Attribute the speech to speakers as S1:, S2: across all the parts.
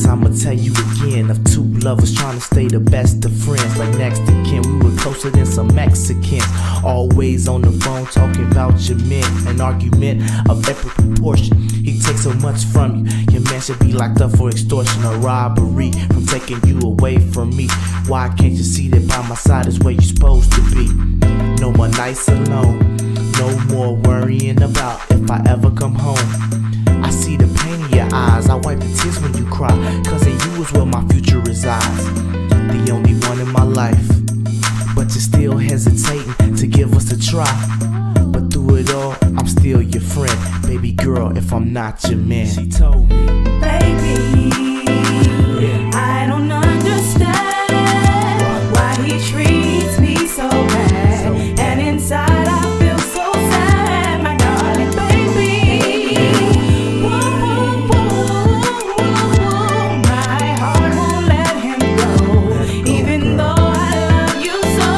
S1: Cause I'ma tell you again of two lovers trying to stay the best of friends. Like next to kin, we were closer than some Mexicans. Always on the phone talking about your men. An argument of epic proportion. He takes so much from you. Your man should be locked up for extortion or robbery, from taking you away from me. Why can't you see that by my side is where you're supposed to be? No more nights alone, no more worrying about if I ever come home. I see the pain in your eyes, I wipe the tears when you cry, cause in you is where my future resides. The only one in my life, but you're still hesitating to give us a try. But through it all, I'm still your friend, baby girl, if I'm not your man. She told me,
S2: baby, I don't understand why he treats me so bad, and inside I feel so sad, my darling baby. Whoa, whoa, whoa, my heart won't let him go, even though I love you so.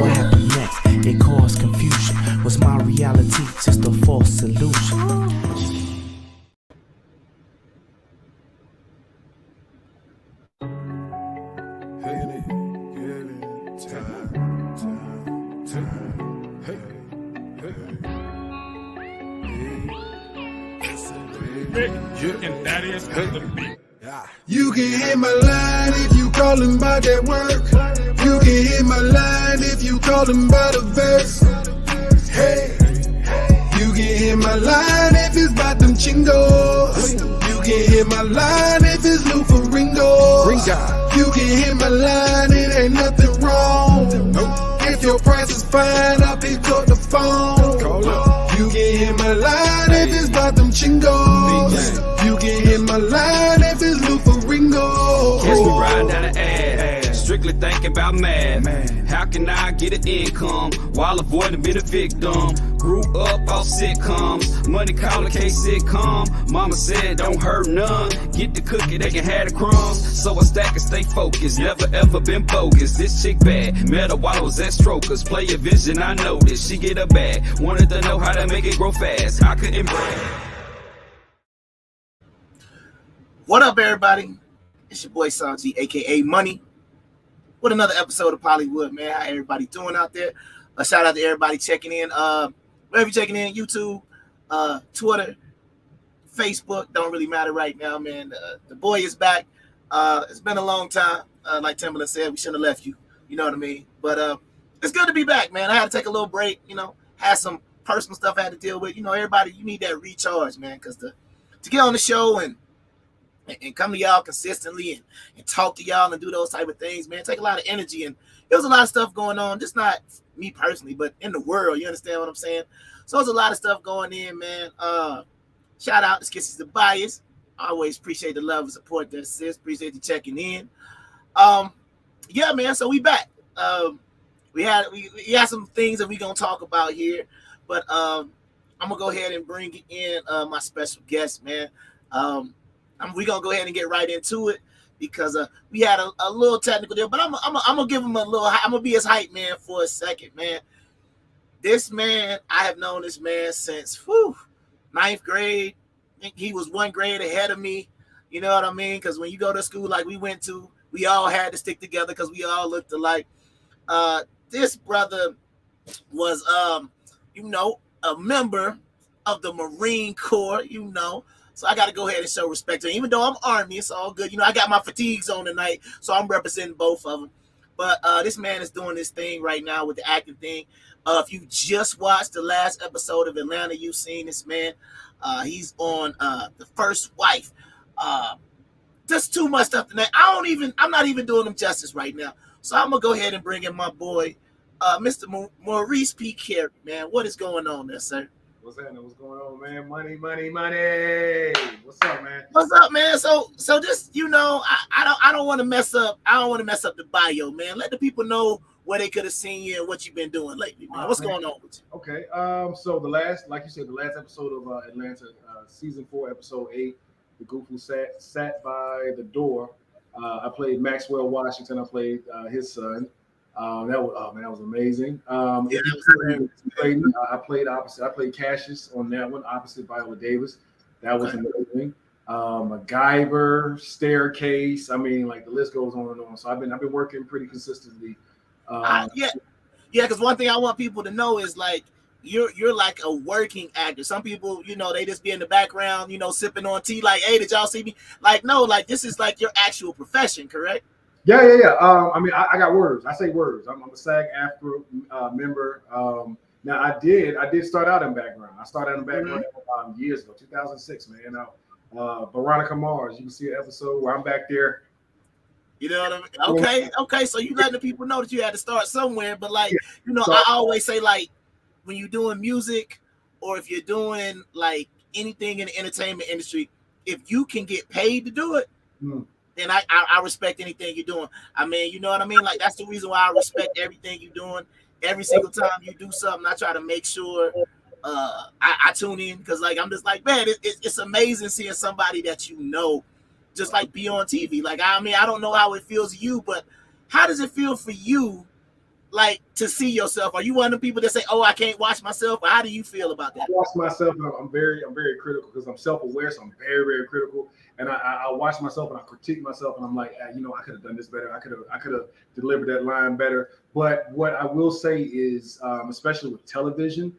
S1: what happened next? It caused confusion. Was my reality just a false illusion?
S3: And that is the beat.
S4: You can hit my line if you callin' about that work. You can hit my line if you callin' about a verse. Hey, you can hit my line if it's about them chingos. You can hit my line if it's Lou for Ringo. You can hit my line, it ain't nothing wrong. If your price is fine, I'll pick up the phone. You can hit my line if it's about them chingos. You can hit my line if it's Lou for Ringo.
S5: Catch me riding down the ad, strictly thinking about mad. How can I get an income while avoiding being a victim? Grew up off sitcoms, money calling case sitcom. Mama said don't hurt none, get the cookie, they can have the crumbs. So I stack and stay focused, never ever been bogus. This chick bad, met her while I was at Strokers. Play a vision, I noticed, she get a bag. Wanted to know how to make it grow fast, I couldn't brag.
S6: What up, everybody? It's your boy Sanji, aka Money, with another episode of Pollywood, man. How everybody doing out there? A shout out to everybody checking in. Wherever you're checking in, YouTube, Twitter, Facebook, don't really matter right now, man. The boy is back. It's been a long time. Like Timberland said, we shouldn't have left you. You know what I mean? But it's good to be back, man. I had to take a little break, had some personal stuff I had to deal with. Everybody, you need that recharge, man, because to get on the show and come to y'all consistently and talk to y'all and do those type of things, man, take a lot of energy. And there was a lot of stuff going on, just not me personally, but in the world. You understand what I'm saying? So there's a lot of stuff going in, man. Shout out to Skissy the Bias. I always appreciate the love and support that sis. Appreciate you checking in. Yeah, man. So we back. We had some things that we gonna talk about here, but I'm gonna go ahead and bring in my special guest, man. We're gonna go ahead and get right into it because we had a little technical deal, but I'm gonna give him a little. I'm gonna be his hype man for a second, man. This man, I have known this man since ninth grade. I think he was one grade ahead of me. You know what I mean? Because when you go to school like we went to, we all had to stick together because we all looked alike. This brother was, a member of the Marine Corps, So I got to go ahead and show respect to him. Even though I'm Army, it's all good. I got my fatigues on tonight, so I'm representing both of them. But this man is doing this thing right now with the acting thing. If you just watched the last episode of Atlanta, you've seen this man. He's on The First Wife. Just too much stuff tonight. I'm not even doing him justice right now. So I'm going to go ahead and bring in my boy, Mr. Maurice P. Kerry, man. What is going on there, sir?
S7: What's happening? What's going on, man? Money, money, money. What's up, man?
S6: What's up, man? So just I don't want to mess up. I don't want to mess up the bio, man. Let the people know where they could have seen you and what you've been doing lately, man. What's going on with you?
S7: Okay. So the last episode of Atlanta, season 4, episode 8, the goof who sat by the door. I played Maxwell Washington. I played his son. That was amazing.
S6: Yeah,
S7: If
S6: that
S7: you
S6: was
S7: couldn't play me, I played opposite. I played Cassius on that one, opposite Viola Davis. That was amazing. MacGyver, Staircase. I mean, like the list goes on and on. So I've been working pretty consistently.
S6: Yeah, because one thing I want people to know is like you're like a working actor. Some people, you know, they just be in the background, you know, sipping on tea. Like, hey, did y'all see me? Like, no, like this is like your actual profession, correct?
S7: Yeah. I mean, I got words. I say words. I'm a SAG-AFTRA member. Now I did start out in background. I started in background years ago, 2006, man. Veronica Mars. You can see an episode where I'm back there.
S6: You know what I mean? Okay. So you letting the people know that you had to start somewhere, but like, you know, I always say like when you're doing music or if you're doing like anything in the entertainment industry, if you can get paid to do it, then I respect anything you're doing. I mean, you know what I mean? Like that's the reason why I respect everything you're doing. Every single time you do something, I try to make sure I tune in because like I'm just like, man, it's amazing seeing somebody that you know just like be on TV. Like, I mean, I don't know how it feels to you, but how does it feel for you, like, to see yourself? Are you one of the people that say, oh, I can't watch myself? Or how do you feel about that?
S7: I watch myself, and I'm very critical because I'm self-aware, so I'm very, very critical. And I watch myself and I critique myself, and I'm like, you know, I could have done this better. I could have delivered that line better. But what I will say is, especially with television,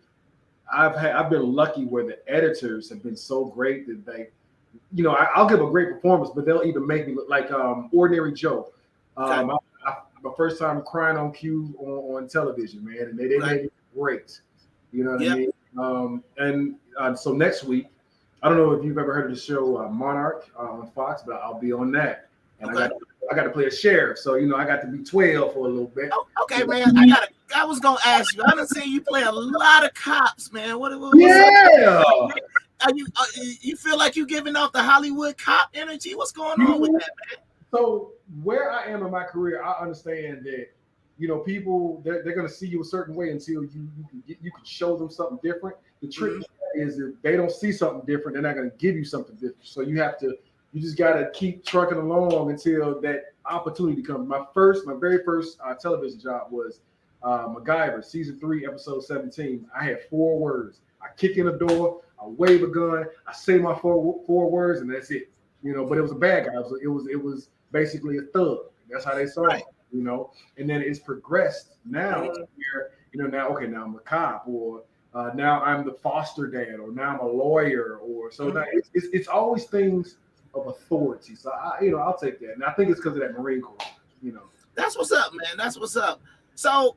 S7: I've been lucky where the editors have been so great that they, you know, I'll give a great performance, but they'll even make me look like Ordinary Joe. My first time crying on cue on television, man, and they made it great. You know what I mean? So next week, I don't know if you've ever heard of the show Monarch on Fox, but I'll be on that. And I got to play a sheriff, so you know I got to be 12 for a little bit.
S6: Oh, okay, man. I was gonna ask you. I done seen you play a lot of cops, man. What you feel like you giving off the Hollywood cop energy? What's going on with that, man?
S7: So where I am in my career, I understand that, you know, people they're going to see you a certain way until you can show them something different. The trick is if they don't see something different, they're not going to give you something different. So you just got to keep trucking along until that opportunity comes. My very first television job was MacGyver, season 3, episode 17. I had 4 words. I kick in a door, I wave a gun, I say my four words, and that's it. You know, but it was a bad guy. It was basically a thug. That's how they saw it. You know, and then it's progressed now where, you know, now I'm a cop, or now I'm the foster dad, or now I'm a lawyer, or so now it's always things of authority. So I'll take that, and I think it's because of that Marine Corps. You know,
S6: that's what's up, man. That's what's up. So,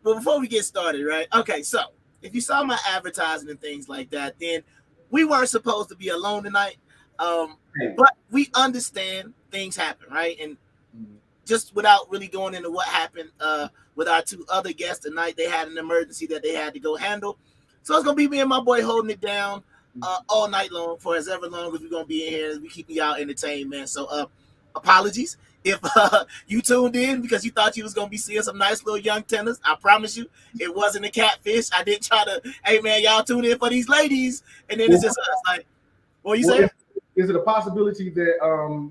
S6: well, before we get started, right? Okay, so if you saw my advertising and things like that, then we weren't supposed to be alone tonight. But we understand things happen, right? And just without really going into what happened with our 2 other guests tonight, they had an emergency that they had to go handle. So it's gonna be me and my boy holding it down all night long for as ever long as we're gonna be in here, as we keep y'all entertained, man. So apologies if you tuned in because you thought you was gonna be seeing some nice little young tenors. I promise you, it wasn't a catfish. I didn't try to, hey man, y'all tune in for these ladies, and then it's just us like, what you saying?
S7: Is it a possibility that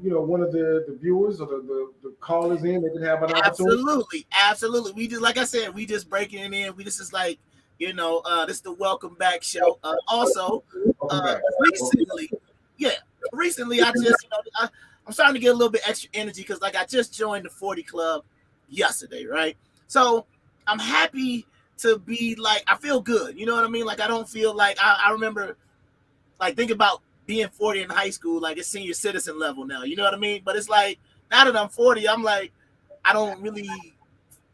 S7: you know, one of the viewers or the callers in, they could have an opportunity?
S6: Absolutely. We just, like I said, we just breaking it in. We just is like, you know, this is the welcome back show. Also, recently I just, you know, I'm starting to get a little bit extra energy because like I just joined the 40 Club yesterday, right? So I'm happy to be like, I feel good. You know what I mean? Like I don't feel like I remember, like, think about being 40 in high school, like it's senior citizen level now, you know what I mean? But it's like, now that I'm 40, I'm like, I don't really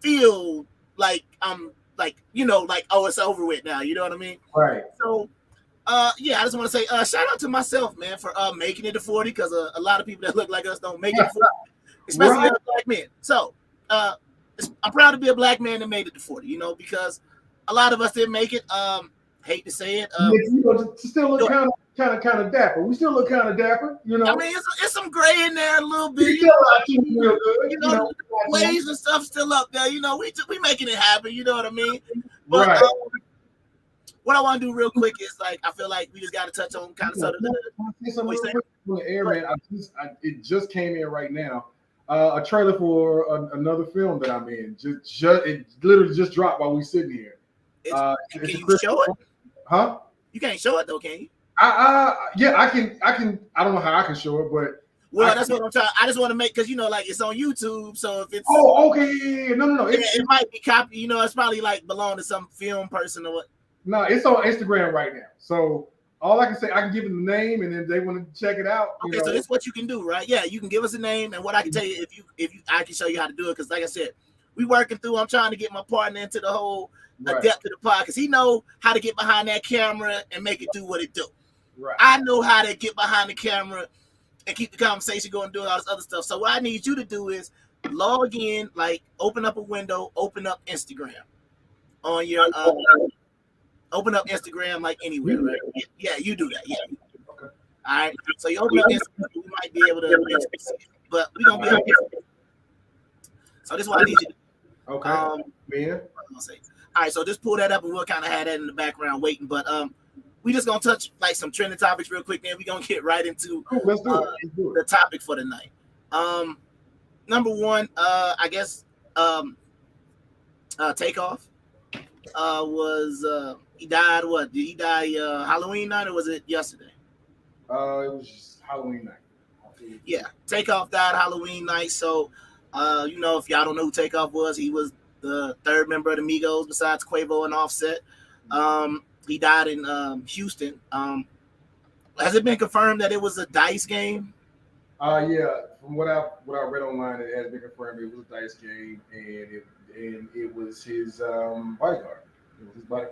S6: feel like I'm like, you know, like, oh, it's over with now, you know what I mean?
S7: Right.
S6: So, I just want to say, shout out to myself, man, for making it to 40, because a lot of people that look like us don't make it to 40, especially black men. So, I'm proud to be a black man that made it to 40, you know, because a lot of us didn't make it. Hate to say it.
S7: You know, still look kind of dapper. We still look kind of dapper, you know.
S6: I mean, it's some gray in there a little bit.
S7: Real good,
S6: you know, waves and stuff still up there. You know, we making it happen. You know what I mean? But what I want to do real quick is, like, I feel like we just got to touch on kind of sort of
S7: the air, man. It just came in right now. A trailer for another film that I'm in. It literally just dropped while we sitting here.
S6: Can
S7: It's
S6: you show it?
S7: Huh?
S6: You can't show it though, can you?
S7: Yeah, I can. I don't know how I can show it, but
S6: that's what I'm trying. I just want to make because like it's on YouTube, so if it's
S7: okay, yeah. No,
S6: it might be copy. It's probably like belong to some film person or what.
S7: No, it's on Instagram right now. So all I can say, I can give them the name, and then they want to check it out.
S6: Okay, so this is what you can do, right? Yeah, you can give us a name, and what I can tell you, if you, I can show you how to do it. Because like I said, we working through. I'm trying to get my partner into the whole adept to the pod because he know how to get behind that camera and make it do what it do.
S7: Right.
S6: I know how to get behind the camera and keep the conversation going, doing all this other stuff. So what I need you to do is log in, like open up a window, open up Instagram on your. Open up Instagram like anywhere, right? Yeah, you do that. Yeah.
S7: Okay.
S6: All right. So you open up Instagram, we might be able to, but we don't be able to. So this is what I need you to do.
S7: Okay.
S6: Man. All right. So just pull that up, and we'll kind of have that in the background waiting. But we just gonna touch like some trending topics real quick. Then we gonna get right into
S7: Let's do it.
S6: The topic for the night. Number one, I guess Takeoff was he died. What did he die? Halloween night or was it yesterday?
S7: It was just Halloween night.
S6: Yeah, Takeoff died Halloween night. So, if y'all don't know who Takeoff was, he was the third member of the Migos besides Quavo and Offset. He died in Houston. Has it been confirmed that it was a dice game?
S7: Yeah. From what I read online, it has been confirmed it was a dice game, and it was his bodyguard.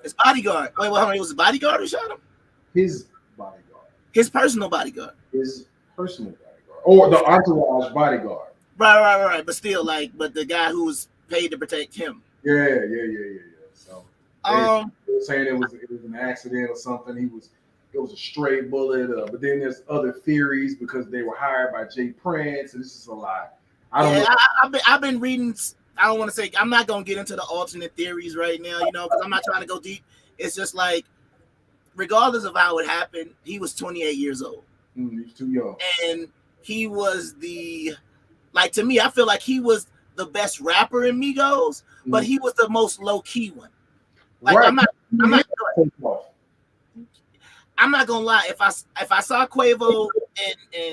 S6: His bodyguard. Wait, hold on. It was a bodyguard who shot him?
S7: His bodyguard.
S6: His personal bodyguard.
S7: His personal bodyguard. Or the entourage bodyguard.
S6: Right. But still, but the guy who was paid to protect him.
S7: Yeah. So they were saying it was an accident or something. It was a stray bullet. But then there's other theories because they were hired by Jay Prince, and this is a lie. I don't know.
S6: I've been reading. I don't want to say, I'm not going to get into the alternate theories right now, because I'm not trying to go deep. It's just like, regardless of how it happened, he was 28 years old.
S7: He's too young.
S6: And he was to me, I feel like he was the best rapper in Migos, but he was the most low-key one.
S7: Right.
S6: I'm not going to lie. If I saw Quavo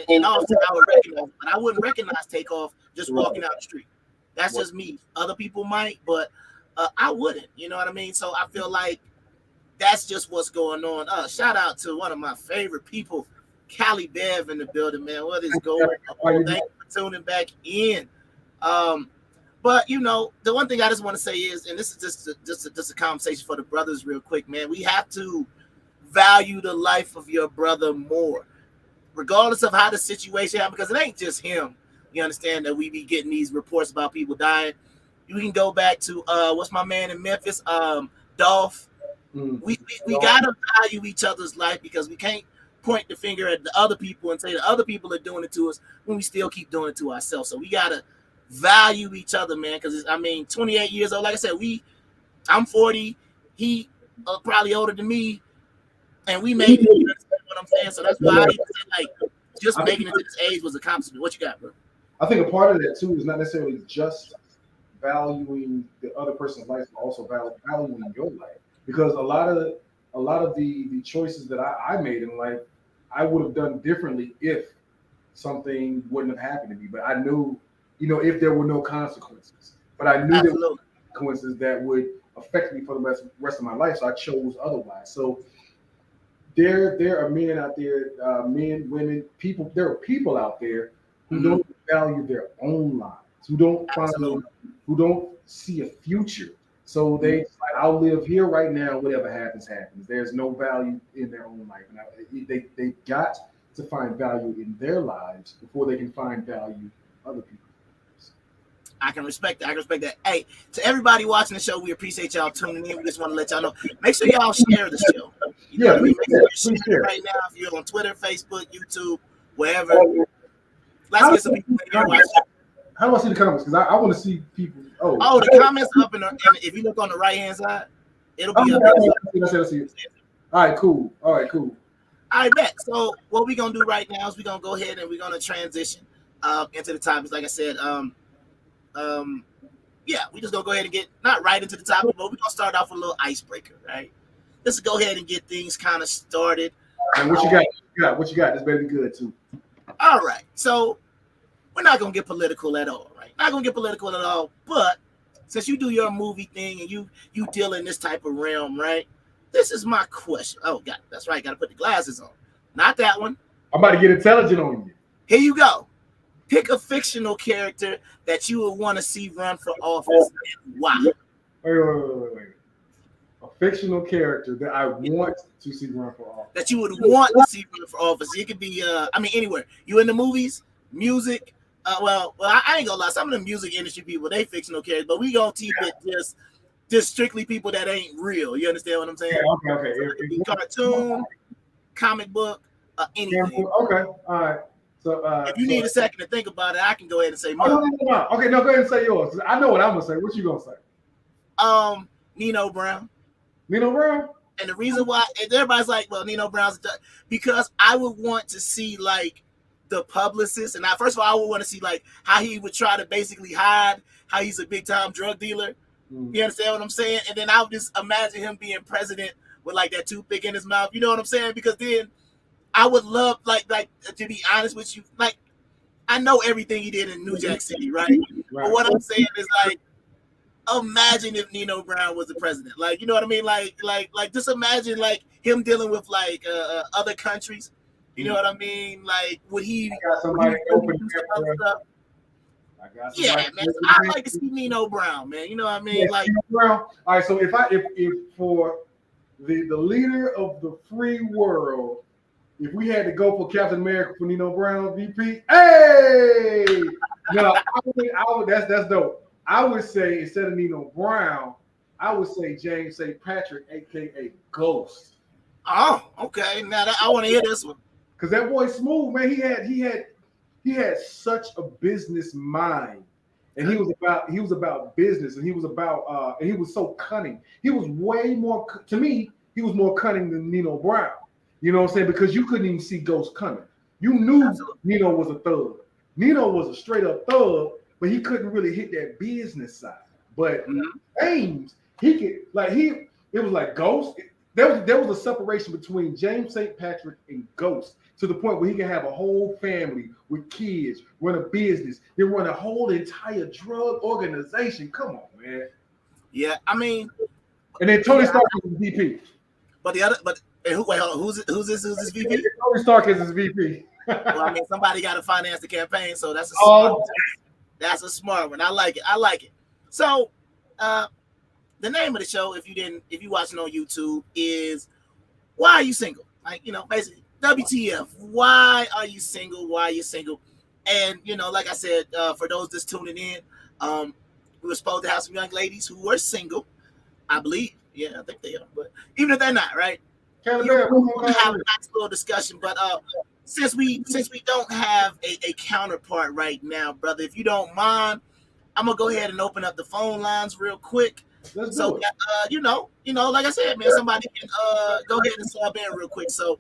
S6: and Austin, I would recognize him, but I wouldn't recognize Takeoff just walking out the street. That's just me. Other people might, but I wouldn't. You know what I mean? So I feel like that's just what's going on. Shout out to one of my favorite people, Cali Bev in the building, man. What is going on? Thank you for tuning back in. But the one thing I just want to say is, and this is just a conversation for the brothers real quick, man. We have to value the life of your brother more, regardless of how the situation happened, because it ain't just him. You understand that we be getting these reports about people dying. You can go back to what's my man in Memphis, Dolph. We gotta value each other's life because we can't point the finger at the other people and say the other people are doing it to us when we still keep doing it to ourselves. So we gotta value each other, man. Because 28 years old. Like I said, I'm 40. He probably older than me, and we made it. You understand what I'm saying? So that's why I even say just making it to this age was an accomplishment. What you got, bro?
S7: I think a part of that too is not necessarily just valuing the other person's life, but also valuing your life. Because a lot of the choices that I made in life, I would have done differently if something wouldn't have happened to me. But I knew, if there were no consequences. But I knew there were consequences that would affect me for the rest of my life. So I chose otherwise. So there are men out there, men, women, people. There are people out there who don't value their own lives, who don't see a future. So they I'll live here right now. Whatever happens, happens. There's no value in their own life. And they got to find value in their lives before they can find value in other people's lives.
S6: I can respect that. Hey, to everybody watching the show, we appreciate y'all tuning in. We just want to let y'all know. Make sure y'all share the show. Make sure you share right now. If you're on Twitter, Facebook, YouTube, wherever. Let's get some people here watching.
S7: How do I see the comments? Because I want to see people.
S6: Oh, the comments up and if you look on the right hand side, it'll be up.
S7: I see it. All right, cool. All right, bet.
S6: So what we're gonna do right now is we're gonna go ahead and we're gonna transition into the topics. Like I said, yeah, we just gonna go ahead and get not right into the topic, but we're gonna start off with a little icebreaker, right? Let's go ahead and get things kind of started.
S7: And what you got? What you got? This better be good too.
S6: All right, so we're not gonna get political at all, right? Not gonna get political at all. But since you do your movie thing and you deal in this type of realm, right? This is my question. Oh, God, that's right. Got to put the glasses on. Not that one.
S7: I'm about to get intelligent on you.
S6: Here you go. Pick a fictional character that you would want to see run for office and why.
S7: Wait. A fictional character that I want to see run for office.
S6: That you would want to see run for office. It could be, anywhere. You in the movies, music. Well, I ain't gonna lie. Some of the music industry people, they fictional characters, but we gonna keep it just strictly people that ain't real. You understand what I'm saying?
S7: Yeah, okay.
S6: So it could be cartoon, comic book, anything.
S7: Okay, all right. So
S6: if you need a second to think about it, I can go ahead and say mine.
S7: No. Okay, no, go ahead and say yours. I know what I'm gonna say. What you gonna say?
S6: Nino Brown.
S7: Nino Brown?
S6: And the reason why, and everybody's like, well, Nino Brown's because I would want to see like the publicist, and first of all, I would want to see like how he would try to basically hide how he's a big time drug dealer. You understand what I'm saying? And then I would just imagine him being president with like that toothpick in his mouth. You know what I'm saying? Because then I would love like to be honest with you, like I know everything he did in New Jack City, right? But what I'm saying is like, imagine if Nino Brown was the president. Like, you know what I mean? Like just imagine like him dealing with like other countries. You know what I mean? Like, would he? Yeah, man. So I'd like to see Nino Brown, man. You know what I mean?
S7: Yeah, like Nino Brown. All right. So if for the leader of the free world, if we had to go for Captain America for Nino Brown VP, hey, no, I would. That's dope. I would say instead of Nino Brown, I would say James St. Patrick, aka Ghost.
S6: Oh, okay. Now I want to hear this one.
S7: Cause that boy Smooth, man, he had such a business mind, and he was about business, and he was so cunning. He was way more, to me, he was more cunning than Nino Brown. You know what I'm saying? Because you couldn't even see Ghost coming. You knew Nino was a thug. Nino was a straight up thug, but he couldn't really hit that business side. But James, it was like Ghost. There was a separation between James St. Patrick and Ghost to the point where he can have a whole family with kids, run a business, then run a whole entire drug organization. Come on, man.
S6: Yeah, I mean,
S7: and then Tony Stark is his VP.
S6: Who's this VP?
S7: Tony Stark is his VP.
S6: Well, I mean, somebody got to finance the campaign, so that's a smart one. I like it. So, the name of the show, if you watching on YouTube, is Why Are You Single? Like, you know, basically WTF. Why are you single? Why are you single? And you know, like I said, for those just tuning in, we were supposed to have some young ladies who were single, I believe. Yeah, I think they are. But even if they're not, right? We're gonna have a nice little discussion. But since we don't have a counterpart right now, brother, if you don't mind, I'm gonna go ahead and open up the phone lines real quick. So you know, like I said, man, somebody can go ahead and sub in real quick. So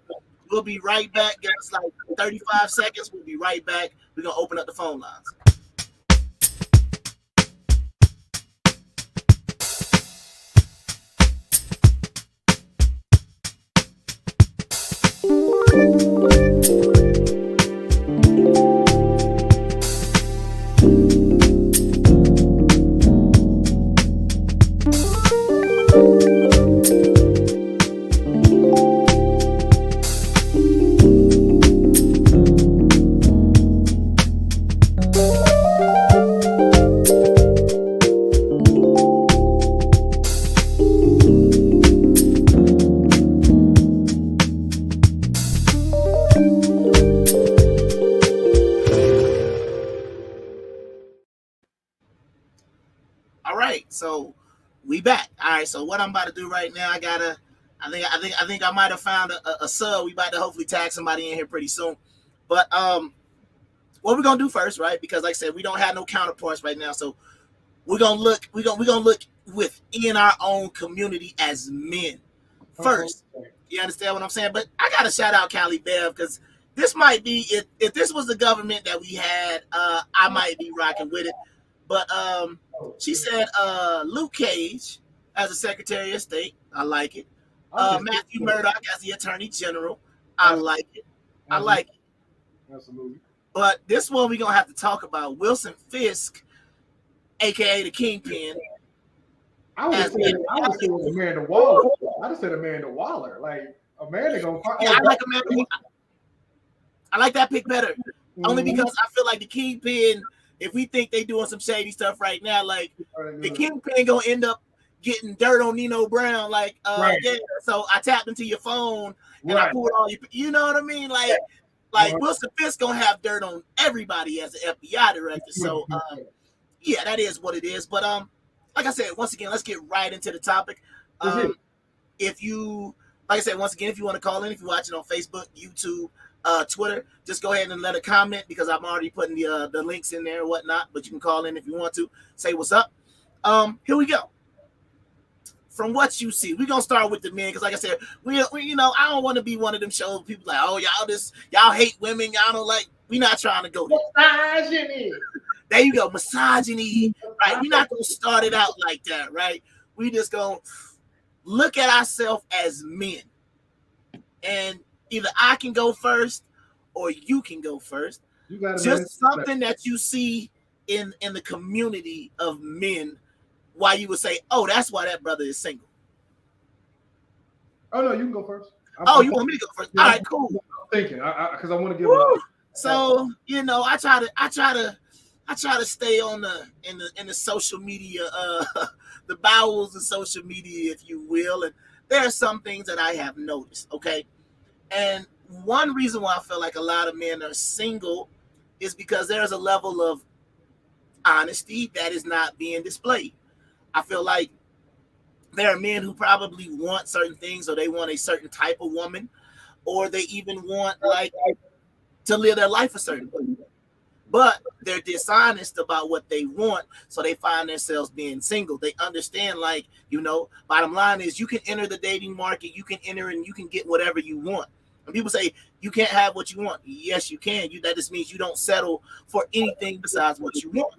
S6: we'll be right back. Give us like 35 seconds. We'll be right back. We're gonna open up the phone lines. So we back. All right. So what I'm about to do right now, I think I might have found a sub. We about to hopefully tag somebody in here pretty soon. But what we're gonna do first, right? Because like I said, we don't have no counterparts right now. So we're gonna look within our own community as men first. You understand what I'm saying? But I gotta shout out Cali Bev because this might be if this was the government that we had, I might be rocking with it. But she said Luke Cage as a Secretary of State. I like it. Matthew Murdoch as the Attorney General. I like it. I like it.
S7: Absolutely.
S6: But this one we're gonna have to talk about Wilson Fisk, aka the Kingpin.
S7: I would have said Amanda Waller. I just said Amanda Waller. Like Amanda gonna.
S6: Yeah, I like Amanda. I like that pick better, only because I feel like the Kingpin. If we think they doing some shady stuff right now, like the Kingpin gonna end up getting dirt on Nino Brown. Like, yeah. So I tapped into your phone and I pulled all you know what I mean? Like Wilson Fisk gonna have dirt on everybody as an FBI director. So yeah, that is what it is. But like I said, once again, let's get right into the topic. If you, like I said, once again, if you want to call in, if you're watching on Facebook, YouTube, Twitter, just go ahead and let a comment because I'm already putting the links in there and whatnot. But you can call in if you want to say what's up. Here we go. From what you see, we're gonna start with the men because, like I said, we you know, I don't want to be one of them shows people like, oh, y'all hate women, y'all don't like. We're not trying to go there.
S7: Misogyny.
S6: There you go, misogyny. Right? We're not gonna start it out like that, right? We just gonna look at ourselves as men, and either I can go first or you can go first. Just something that you see in the community of men. Why you would say, oh, that's why that brother is single.
S7: Oh no, you can go first.
S6: You want me to go first? Yeah, all right, cool.
S7: I'm thinking, because I want to give.
S6: So you know, I try to stay on in the social media, the bowels of social media, if you will. And there are some things that I have noticed. Okay, and one reason why I feel like a lot of men are single is because there's a level of honesty that is not being displayed. I feel like there are men who probably want certain things, or they want a certain type of woman, or they even want like to live their life a certain way. But they're dishonest about what they want, so they find themselves being single. They understand, like, you know, bottom line is you can enter the dating market, you can enter and you can get whatever you want. And people say you can't have what you want. Yes, you can. That just means you don't settle for anything besides what you want,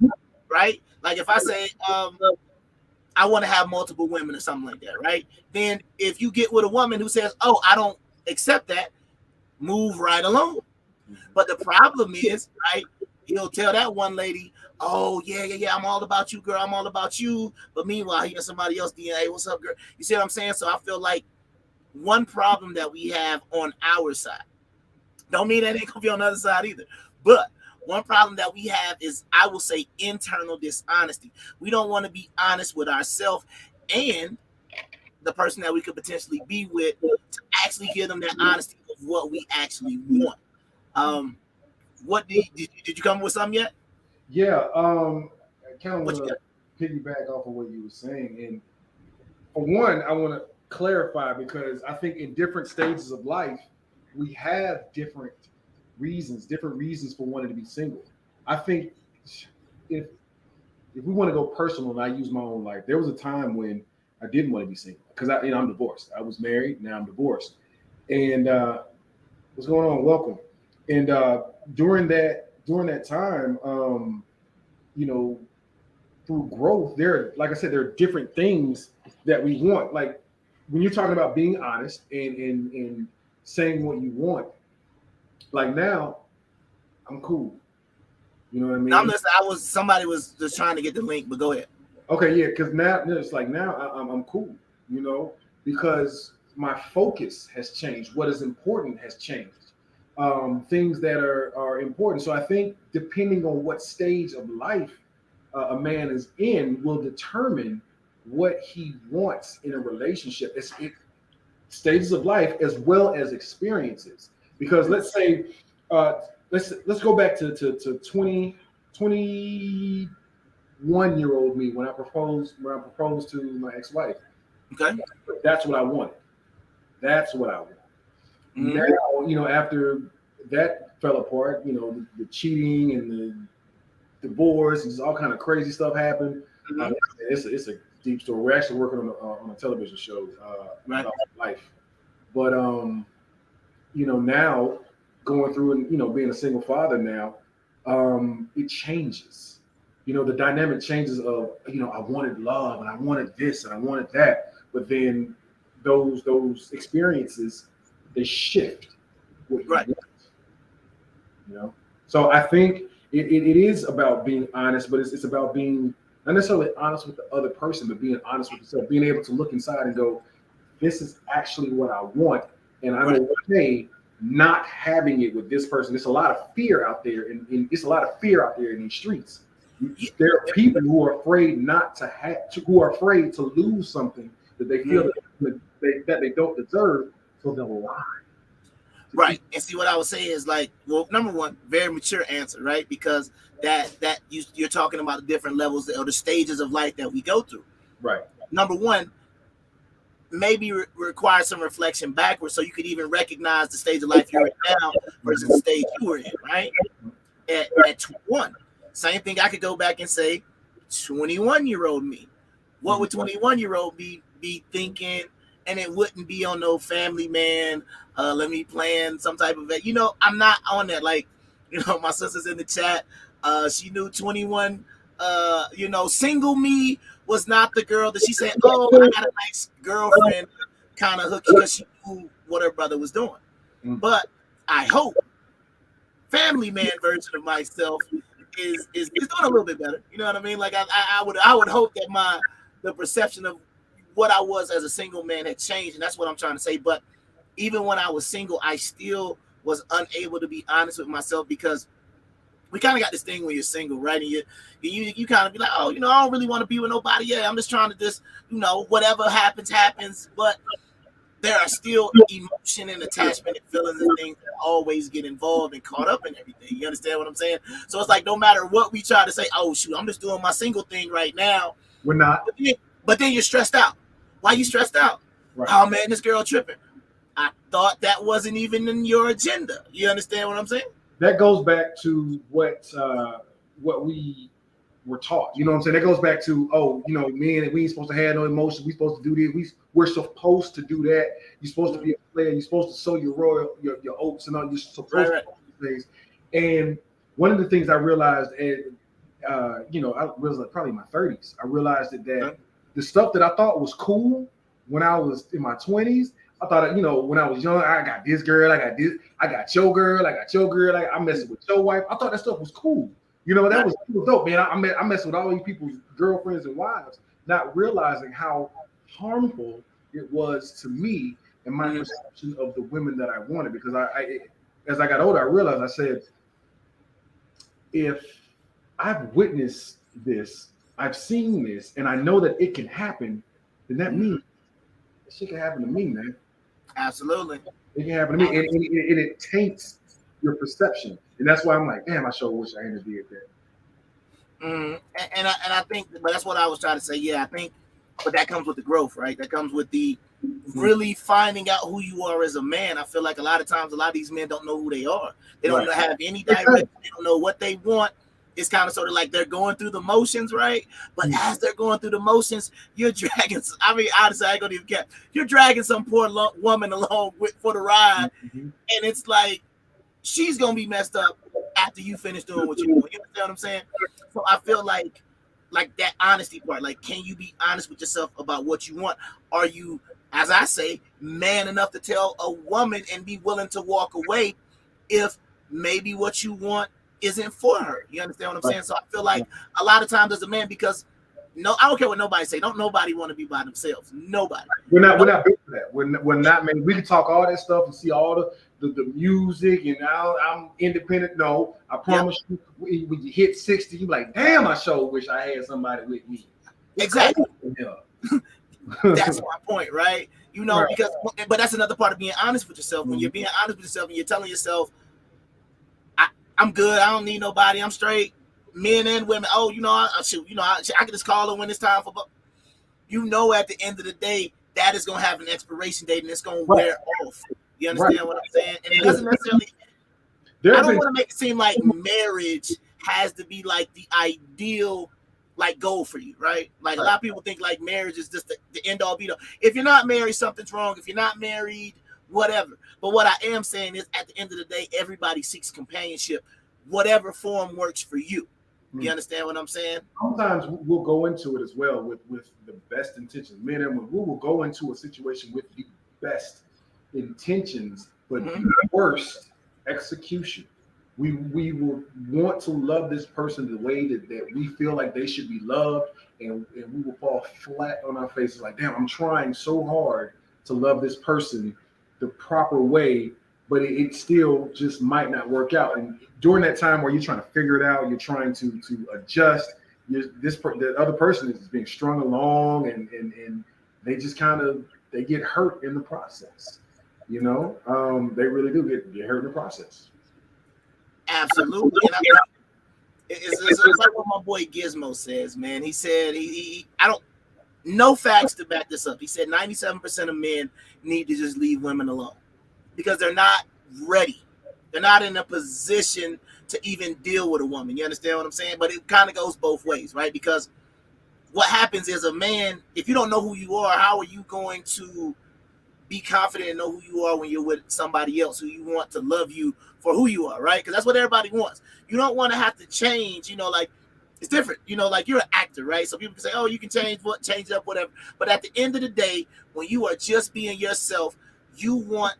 S6: right? Like if I say, I want to have multiple women or something like that, right? Then if you get with a woman who says, oh, I don't accept that, move right along. But the problem is, right, he'll tell that one lady, oh, yeah, I'm all about you, girl. I'm all about you. But meanwhile, he got somebody else DNA. Hey, what's up, girl? You see what I'm saying? So I feel like one problem that we have on our side, don't mean that ain't going to be on the other side either, but one problem that we have is, I will say, internal dishonesty. We don't want to be honest with ourselves and the person that we could potentially be with to actually give them that honesty of what we actually want. What did you come up with something yet?
S7: Yeah, I kind of want to piggyback off of what you were saying. And for one, I want to clarify, because I think in different stages of life, we have different reasons for wanting to be single. I think if we want to go personal, and I use my own life, there was a time when I didn't want to be single because I'm divorced. I was married, now I'm divorced. And what's going on? Welcome. And during that time, you know, through growth, like I said, there are different things that we want. Like when you're talking about being honest and saying what you want. Like now, I'm cool. You know what I mean?
S6: I'm listening. Somebody was just trying to get the link, but go ahead.
S7: Okay, yeah, because now it's like now I'm cool. You know, because my focus has changed. What is important has changed. Things that are important. So I think depending on what stage of life a man is in will determine what he wants in a relationship. It's stages of life as well as experiences. Because let's say, let's go back to 21-year-old me when I proposed to my ex-wife.
S6: Okay,
S7: that's what I wanted. That's what I want. Mm-hmm. Now, you know, after that fell apart, you know, the cheating and the divorce and all kind of crazy stuff happened. Mm-hmm. It's a deep story. We're actually working on a television show about life, but you know, now going through and, you know, being a single father now, it changes. You know, the dynamic changes of, you know, I wanted love and I wanted this and I wanted that, but then those experiences, they shift what you
S6: Right.
S7: want, you know. So I think it is about being honest, but it's about being not necessarily honest with the other person, but being honest with yourself, being able to look inside and go, this is actually what I want, and I'm okay not having it with this person. There's a lot of fear out there, and it's a lot of fear out there in these streets. There are people who are afraid not to who are afraid to lose something that they feel that they don't deserve, so they'll lie.
S6: Right. And see, what I would say is like, well, number one, very mature answer, right? Because that you're talking about the different levels or the stages of life that we go through.
S7: Right.
S6: Number one, maybe require some reflection backwards so you could even recognize the stage of life you're in now versus the stage you were in, right? At 21. Same thing, I could go back and say, 21-year-old me. What would 21-year-old be thinking? And it wouldn't be on no family man. Let me plan some type of, you know, I'm not on that. Like, you know, my sister's in the chat. She knew 21, you know, single me was not the girl that she said, oh, I got a nice girlfriend, kind of hooky, because she knew what her brother was doing. But I hope family man version of myself is doing a little bit better. You know what I mean? Like I would hope that the perception of what I was as a single man had changed, and that's what I'm trying to say. But even when I was single, I still was unable to be honest with myself, because we kind of got this thing when you're single, right? And you kind of be like, oh, you know, I don't really want to be with nobody. Yeah, I'm just trying to just, you know, whatever happens. But there are still emotion and attachment and feelings and things that always get involved and caught up in everything. You understand what I'm saying? So it's like, no matter what we try to say, oh, shoot, I'm just doing my single thing right now.
S7: We're not.
S6: But then you're stressed out. Why you stressed out? Right. Oh, man, this girl tripping. I thought that wasn't even in your agenda. You understand what I'm saying?
S7: That goes back to what we were taught. You know what I'm saying? That goes back to, oh, you know, men, we ain't supposed to have no emotions. We supposed to do this. We're supposed to do that. You're supposed to be a player. You're supposed to sow your oats and all. You're supposed to do things. And one of the things I realized, you know, I was like probably in my 30s. I realized that the stuff that I thought was cool when I was in my 20s, I thought, you know, when I was young, I got this girl, I got your girl, I'm messing with your wife. I thought that stuff was cool. You know, that was dope, man. I messed with all these people's girlfriends and wives, not realizing how harmful it was to me and my perception of the women that I wanted. Because as I got older, I realized, I said, if I've witnessed this, I've seen this, and I know that it can happen, then that means shit can happen to me, man.
S6: Absolutely.
S7: It can happen to me, and it taints your perception. And that's why I'm like, damn, I sure wish I hadn't did that.
S6: And I think, but that's what I was trying to say. Yeah, I think, but that comes with the growth, right? That comes with the really finding out who you are as a man. I feel like a lot of times, a lot of these men don't know who they are. They don't have any direction. They don't know what they want. It's kind of sort of like they're going through the motions, right? But as they're going through the motions, you're dragging. I mean, honestly, I ain't gonna even care. You're dragging some poor woman along for the ride, and it's like she's gonna be messed up after you finish doing what you're doing. You understand what I'm saying? So I feel like that honesty part. Like, can you be honest with yourself about what you want? Are you, as I say, man enough to tell a woman and be willing to walk away if maybe what you want isn't for her? You understand what I'm saying? So I feel like a lot of times as a man, because I don't care what nobody say. Don't nobody want to be by themselves. Nobody.
S7: We're not built for that. We're not, man. We can talk all that stuff and see all the music and I'm independent. No, I promise you, when you hit 60, you like, damn, I sure wish I had somebody with me.
S6: Exactly. That's my point, right? You know, because, but that's another part of being honest with yourself. When you're being honest with yourself and you're telling yourself, I'm good. I don't need nobody. I'm straight. Men and women. Oh, you know, I can just call her when it's time for. You know, at the end of the day, that is gonna have an expiration date and it's gonna wear off. You understand what I'm saying? And it doesn't necessarily. I don't want to make it seem like marriage has to be like the ideal like goal for you, right? Like a lot of people think like marriage is just the end all be all. If you're not married, something's wrong. If you're not married, whatever. But what I am saying is, at the end of the day, everybody seeks companionship, whatever form works for you. You understand what I'm saying?
S7: Sometimes we'll go into it as well with the best intentions. Men and women, we will go into a situation with the best intentions, but the worst execution. We will want to love this person the way that we feel like they should be loved, and we will fall flat on our faces like, damn, I'm trying so hard to love this person the proper way, but it still just might not work out. And during that time where you're trying to figure it out, you're trying to adjust, the other person is being strung along, and they just they get hurt in the process. They really do get hurt in the process.
S6: Absolutely. And it's like what my boy Gizmo says, man. He said I don't no facts to back this up. He said 97% of men need to just leave women alone because they're not ready. They're not in a position to even deal with a woman. You understand what I'm saying? But it kind of goes both ways, right? Because what happens is, a man, if you don't know who you are, how are you going to be confident and know who you are when you're with somebody else who you want to love you for who you are, right? Because that's what everybody wants. You don't want to have to change, like, it's different, like you're an actor, right? So people can say, oh, you can change it up, whatever. But at the end of the day, when you are just being yourself, you want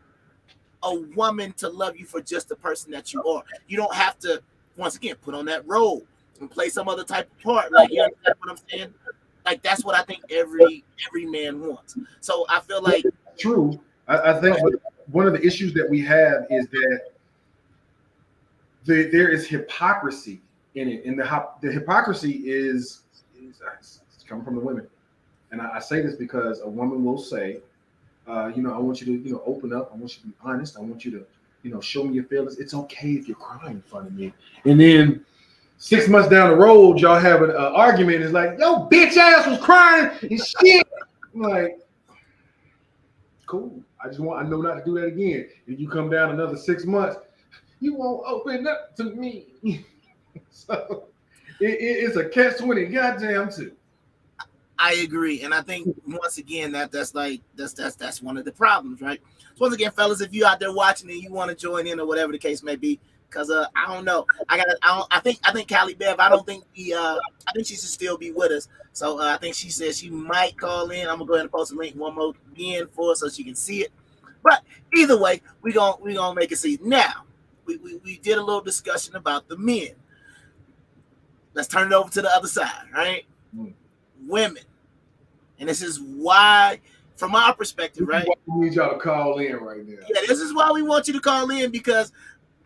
S6: a woman to love you for just the person that you are. You don't have to, once again, put on that role and play some other type of part. Like, you understand what I'm saying? Like, that's what I think every man wants. So I feel like
S7: true. I think one of the issues that we have is that there is hypocrisy in it, and the hypocrisy is coming from the women. And I say this because a woman will say, I want you to, open up. I want you to be honest. I want you to, show me your feelings. It's okay if you're crying in front of me. And then 6 months down the road, y'all have an argument. It's like, yo, bitch ass was crying and shit. I'm like, cool. I know not to do that again. If you come down another 6 months, you won't open up to me. So it's a catch-20 goddamn too.
S6: I agree, and I think once again that's one of the problems, right? So once again, fellas, if you out there watching and you want to join in or whatever the case may be, because I don't know, I think Callie Bev, I think she should still be with us. So I think she said she might call in. I'm gonna go ahead and post a link one more again for her so she can see it. But either way, we gonna make it see. Now we did a little discussion about the men. Let's turn it over to the other side, right? Women. And this is why, from our perspective, right?
S7: We need y'all to call in right now.
S6: Yeah, this is why we want you to call in, because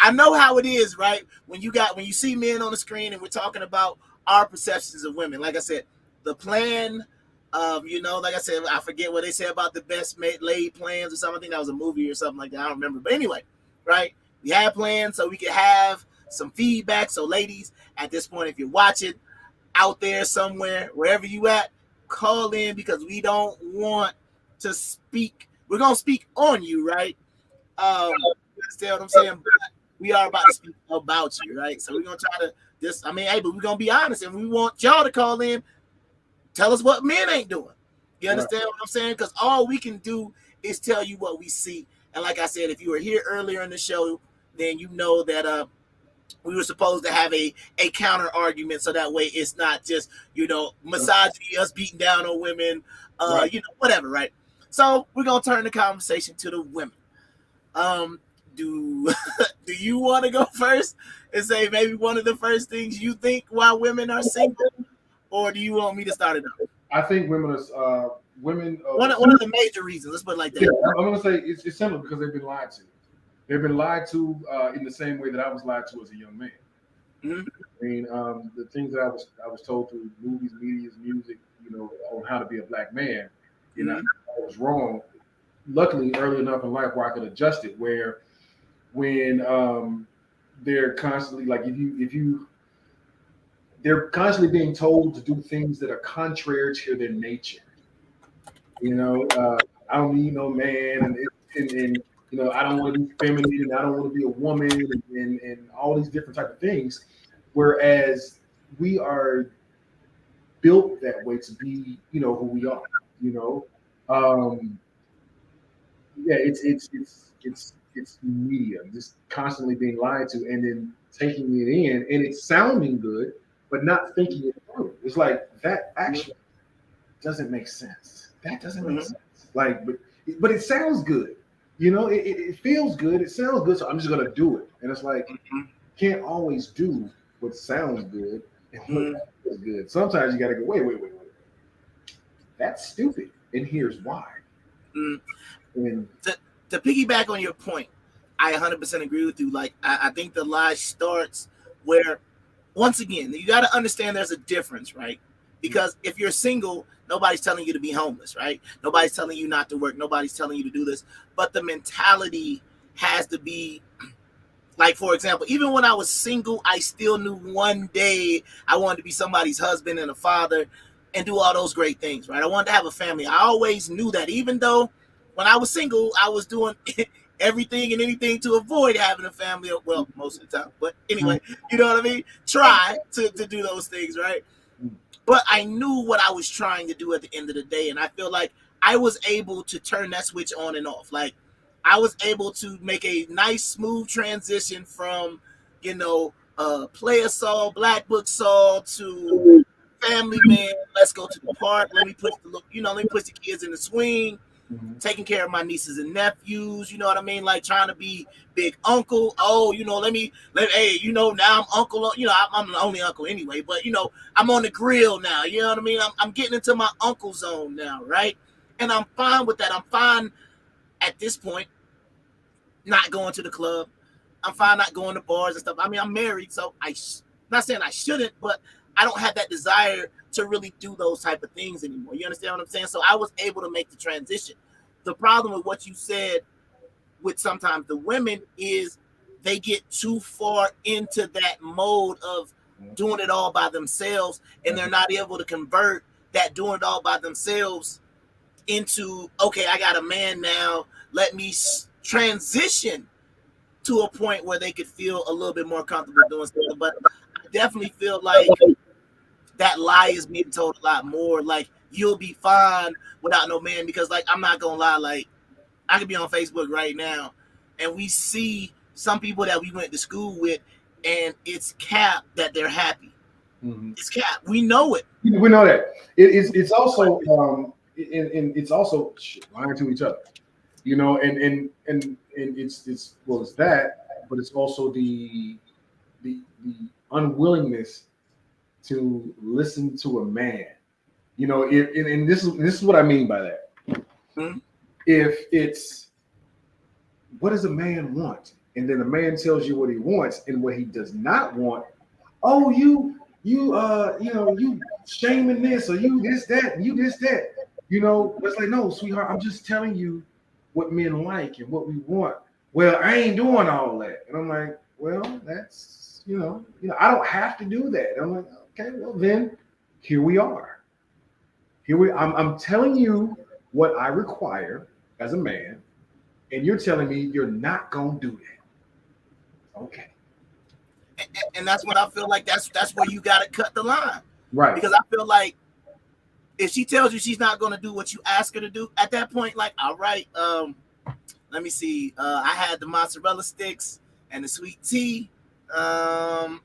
S6: I know how it is, right? When you see men on the screen and we're talking about our perceptions of women. Like I said, the plan of, like I said, I forget what they say about the best laid plans or something. I think that was a movie or something like that. I don't remember. But anyway, right? We had plans so we could have some feedback. So ladies, at this point, if you're watching out there somewhere, wherever you at, call in, because we don't want to speak. We're going to speak on you, right? You understand what I'm saying? But we are about to speak about you, right? So we're going to try to but we're going to be honest, and we want y'all to call in. Tell us what men ain't doing. You understand what I'm saying? Because all we can do is tell you what we see. And like I said, if you were here earlier in the show, then you know that we were supposed to have a counter argument, so that way it's not just, misogyny, us beating down on women, whatever, right? So we're going to turn the conversation to the women. Do you want to go first and say maybe one of the first things you think why women are single, or do you want me to start it off?
S7: I think women are women.
S6: One of the major reasons. Let's put it like that.
S7: Yeah, I'm going to say it's simple, because they've been lied to. They've been lied to in the same way that I was lied to as a young man. Mm-hmm. I mean, the things that I was told through movies, media, music, on how to be a black man, I was wrong. Luckily, early enough in life where I could adjust it. Where when they're constantly like, they're constantly being told to do things that are contrary to their nature. I don't need no man, and I don't want to be feminine, and I don't want to be a woman, and all these different type of things. Whereas we are built that way to be, who we are. yeah, it's media, just constantly being lied to, and then taking it in, and it's sounding good, but not thinking it through. It's like that actually doesn't make sense. That doesn't make sense. Like, but it sounds good. You know, it feels good. It sounds good, so I'm just gonna do it. And it's like can't always do what sounds good and what feels good. Sometimes you gotta go, wait. That's stupid, and here's why. And
S6: to piggyback on your point, I 100% agree with you. Like, I think the lie starts where, once again, you got to understand there's a difference, right? Because if you're single, nobody's telling you to be homeless, right? Nobody's telling you not to work. Nobody's telling you to do this. But the mentality has to be, like, for example, even when I was single, I still knew one day I wanted to be somebody's husband and a father and do all those great things, right? I wanted to have a family. I always knew that, even though when I was single, I was doing everything and anything to avoid having a family. Well, most of the time. But anyway, you know what I mean? Try to do those things, right? But I knew what I was trying to do at the end of the day. And I feel like I was able to turn that switch on and off. Like, I was able to make a nice, smooth transition from, Player Saul, Black Book Saul to family man. Let's go to the park. Let me push the kids in the swing. Taking care of my nieces and nephews, you know what I mean? Like, trying to be big uncle. Oh, now I'm uncle. I'm the only uncle anyway, but I'm on the grill now. You know what I mean? I'm getting into my uncle zone now, right? And I'm fine with that. I'm fine at this point not going to the club. I'm fine not going to bars and stuff. I mean, I'm married, so not saying I shouldn't, but I don't have that desire to really do those type of things anymore. You understand what I'm saying? So I was able to make the transition. The problem with what you said with sometimes the women is they get too far into that mode of doing it all by themselves, and they're not able to convert that doing it all by themselves into, okay, I got a man now. Let me transition to a point where they could feel a little bit more comfortable doing stuff. But I definitely feel like that lie is being told a lot more. Like, you'll be fine without no man, because, like, I'm not gonna lie, like, I could be on Facebook right now and we see some people that we went to school with, and it's cap that they're happy. It's cap. We know it.
S7: We know that. It's also it's also lying to each other. And it's that, but it's also the unwillingness to listen to a man. And this is what I mean by that. If it's, what does a man want? And then a man tells you what he wants and what he does not want. Oh, you shaming this, or you this, that, and you this, that. It's like, no, sweetheart, I'm just telling you what men like and what we want. Well, I ain't doing all that. And I'm like, well, that's, I don't have to do that. I'm like, okay, well then here we are. I'm telling you what I require as a man, and you're telling me you're not gonna do that. Okay.
S6: And that's what I feel like. That's where you gotta cut the line,
S7: right?
S6: Because I feel like if she tells you she's not gonna do what you ask her to do, at that point, like, all right, let me see. I had the mozzarella sticks and the sweet tea. I'll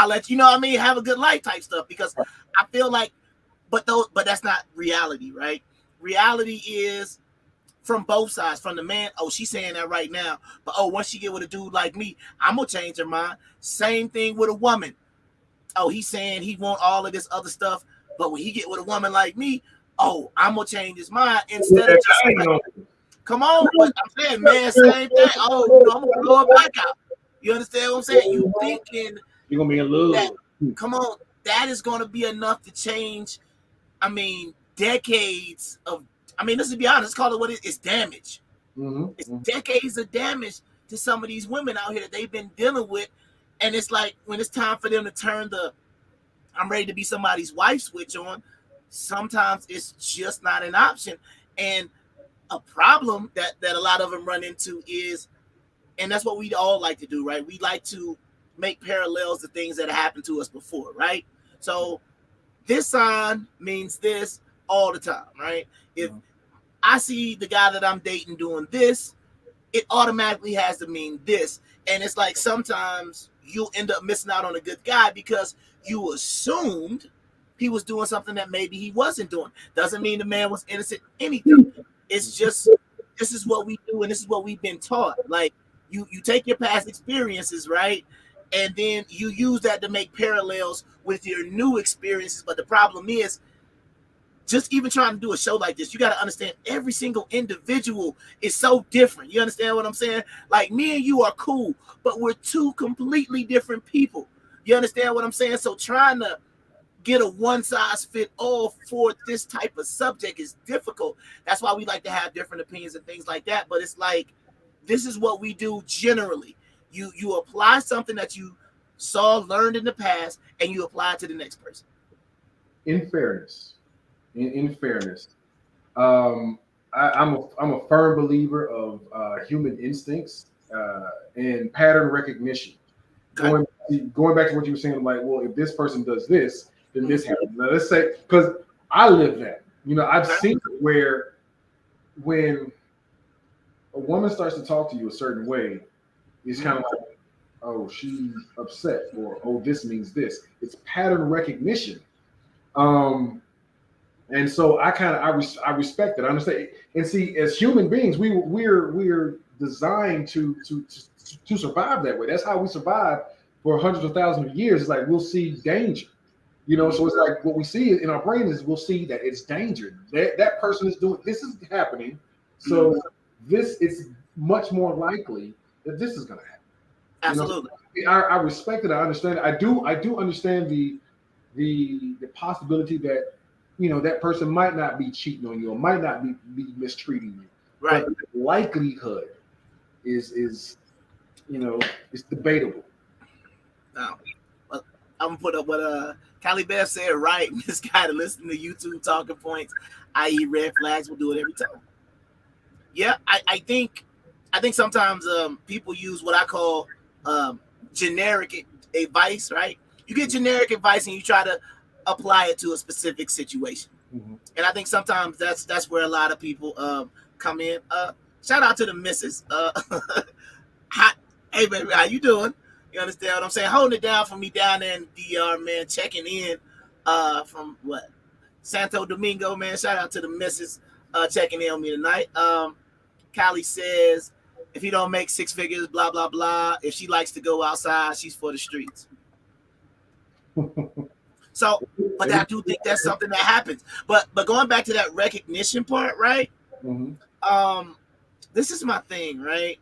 S6: let you know what I mean, have a good life type stuff, because I feel like, but that's not reality, right? Reality is from both sides. From the man, oh, she's saying that right now, but once she get with a dude like me, I'm gonna change her mind. Same thing with a woman. Oh, he's saying he want all of this other stuff, but when he get with a woman like me, oh, I'm gonna change his mind. Instead of just come on, what I'm saying, man, same thing. Oh, I'm gonna blow it back out. You understand what I'm saying? You thinking
S7: you're gonna be in love?
S6: Come on, that is gonna be enough to change. I mean, decades of. I mean, let's be honest. Call it what it is. Damage. It's decades of damage to some of these women out here that they've been dealing with, and it's like when it's time for them to turn the "I'm ready to be somebody's wife" switch on. Sometimes it's just not an option, and a problem that a lot of them run into is, and that's what we all like to do, right? We like to make parallels to things that happened to us before, right? So this sign means this all the time, right? If I see the guy that I'm dating doing this, it automatically has to mean this. And it's like sometimes you'll end up missing out on a good guy because you assumed he was doing something that maybe he wasn't doing. Doesn't mean the man was innocent, anything. It's just, this is what we do and this is what we've been taught. Like, you take your past experiences, right? And then you use that to make parallels with your new experiences. But the problem is, just even trying to do a show like this, you got to understand every single individual is so different. You understand what I'm saying? Like, me and you are cool, but we're two completely different people. You understand what I'm saying? So trying to get a one size fit all for this type of subject is difficult. That's why we like to have different opinions and things like that. But it's like, this is what we do generally. You apply something that you saw, learned in the past, and you apply it to the next person.
S7: In fairness, I'm a firm believer of human instincts and pattern recognition. Going back to what you were saying, like, well, if this person does this, then this happens. Now, let's say, because I live that. You know, I've seen it where when a woman starts to talk to you a certain way, it's kind of like, oh, she's upset, or oh, this means this. It's pattern recognition. And so I respect it. I understand. And see, as human beings, we're designed to survive that way. That's how we survive for hundreds of thousands of years. It's like, we'll see danger, you know. So it's like, what we see in our brain is, we'll see that it's danger. That person is doing this, is happening. So this is much more likely that this is going to happen.
S6: Absolutely.
S7: You know, I respect it. I understand it. I do understand the possibility that, you know, that person might not be cheating on you or might not be mistreating you.
S6: Right.
S7: But the likelihood is you know, it's debatable.
S6: Now, I'm gonna put up what Callie Beth said, right? This guy to listen to YouTube talking points, i.e. red flags, will do it every time. Yeah, I think sometimes people use what I call generic advice, right? You get generic advice and you try to apply it to a specific situation. Mm-hmm. And I think sometimes that's where a lot of people come in. Shout out to the missus. Hey baby, how you doing? You understand what I'm saying? Holding it down for me down there in DR, man, checking in from what? Santo Domingo, man. Shout out to the missus checking in on me tonight. Callie says, if he don't make six figures, blah, blah, blah. If she likes to go outside, she's for the streets. So, but I do think that's something that happens. But going back to that recognition part, right? Mm-hmm. This is my thing, right?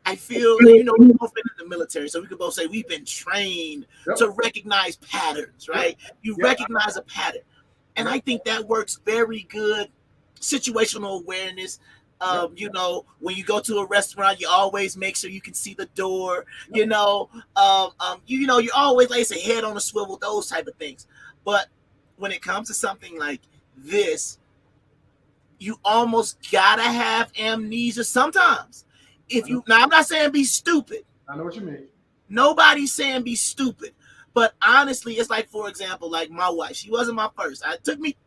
S6: I feel, you know, we've both been in the military, so we could both say we've been trained to recognize patterns, right? You recognize a pattern. And I think that works very good. Situational awareness. You know, when you go to a restaurant, you always make sure you can see the door. You know, you know, you're always, like, it's a head on a swivel, those type of things. But when it comes to something like this, you almost gotta have amnesia sometimes. If you now, I'm not saying be stupid.
S7: I know what you mean.
S6: Nobody's saying be stupid. But honestly, it's like, for example, like my wife, she wasn't my first. It took me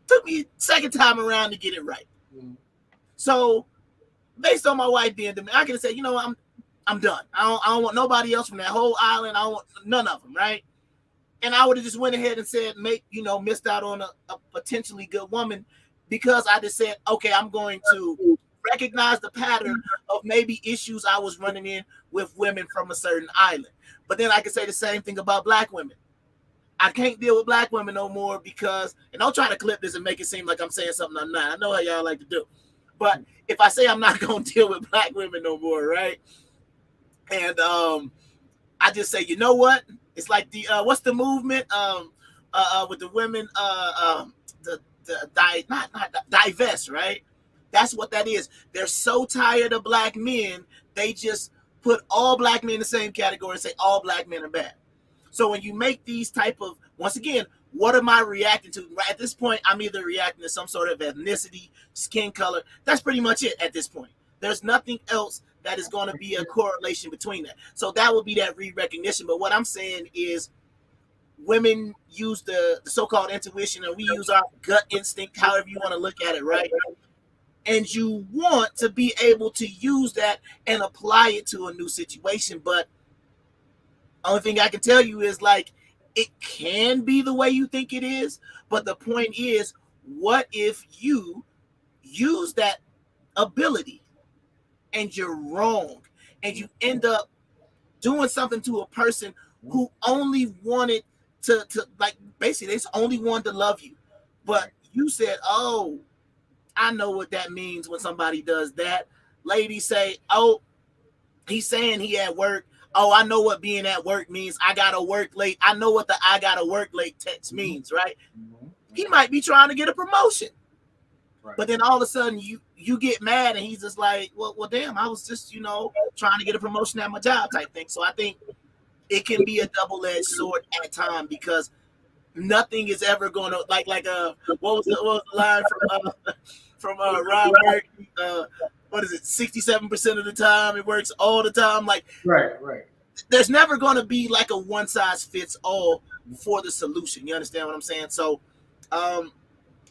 S6: second time around to get it right. Mm-hmm. So based on my wife being dominant, I can say, you know, I'm done. I don't want nobody else from that whole island. I don't want none of them, right? And I would have just went ahead and said, missed out on a potentially good woman, because I just said, okay, I'm going to recognize the pattern of maybe issues I was running in with women from a certain island. But then I can say the same thing about black women. I can't deal with black women no more because, and don't try to clip this and make it seem like I'm saying something I'm not. I know how y'all like to do. But if I say I'm not going to deal with black women no more, right? And I just say, you know what? It's like the what's the movement with the women divest, right? That's what that is. They're so tired of black men, they just put all black men in the same category and say all black men are bad. So when you make these type of, once again, what am I reacting to? Right at this point, I'm either reacting to some sort of ethnicity, skin color. That's pretty much it at this point. There's nothing else that is going to be a correlation between that. So that would be that re-recognition. But what I'm saying is women use the so-called intuition, and we use our gut instinct, however you want to look at it, right? and you want to be able to use that and apply it to a new situation. But only thing I can tell you is like it can be the way you think it is, but the point is, what if you use that ability and you're wrong and you end up doing something to a person who only wanted to like basically they only wanted to love you, but you said, oh, I know what that means when somebody does that. Ladies say, oh, he's saying he at work. Oh, I know what being at work means. I gotta work late. I know what the I gotta work late text means, right? He might be trying to get a promotion. Right. But then all of a sudden you get mad and he's just like, well, damn, I was just, trying to get a promotion at my job type thing. So I think it can be a double-edged sword at time because nothing is ever going to like what was the line from Ron Burgundy? What is it? 67% of the time it works all the time. Like
S7: right.
S6: There's never going to be like a one size fits all for the solution. You understand what I'm saying? So,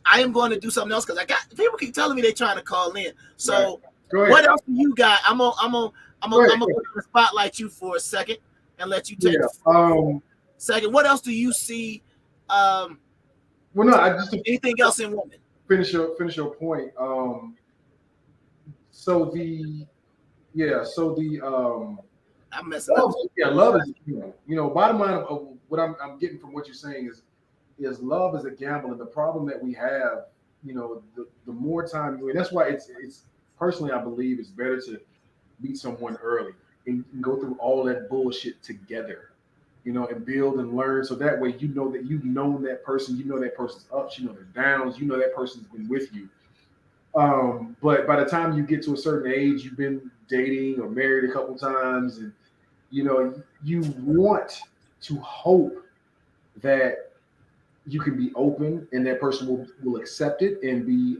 S6: I am going to do something else because I got people keep telling me they're trying to call in. So, what else do you got? I'm gonna spotlight you for a second and let you take second. What else do you see?
S7: Well, no, I just
S6: anything else in women.
S7: Finish your point.
S6: I'm messing up.
S7: Love is bottom line of what I'm getting from what you're saying is love is a gamble, and the problem that we have, the more time, that's why it's personally I believe it's better to meet someone early and go through all that bullshit together, and build and learn, so that way that you've known that person, that person's ups, their downs, that person's been with you. But by the time you get to a certain age, you've been dating or married a couple times, and you want to hope that you can be open and that person will accept it and be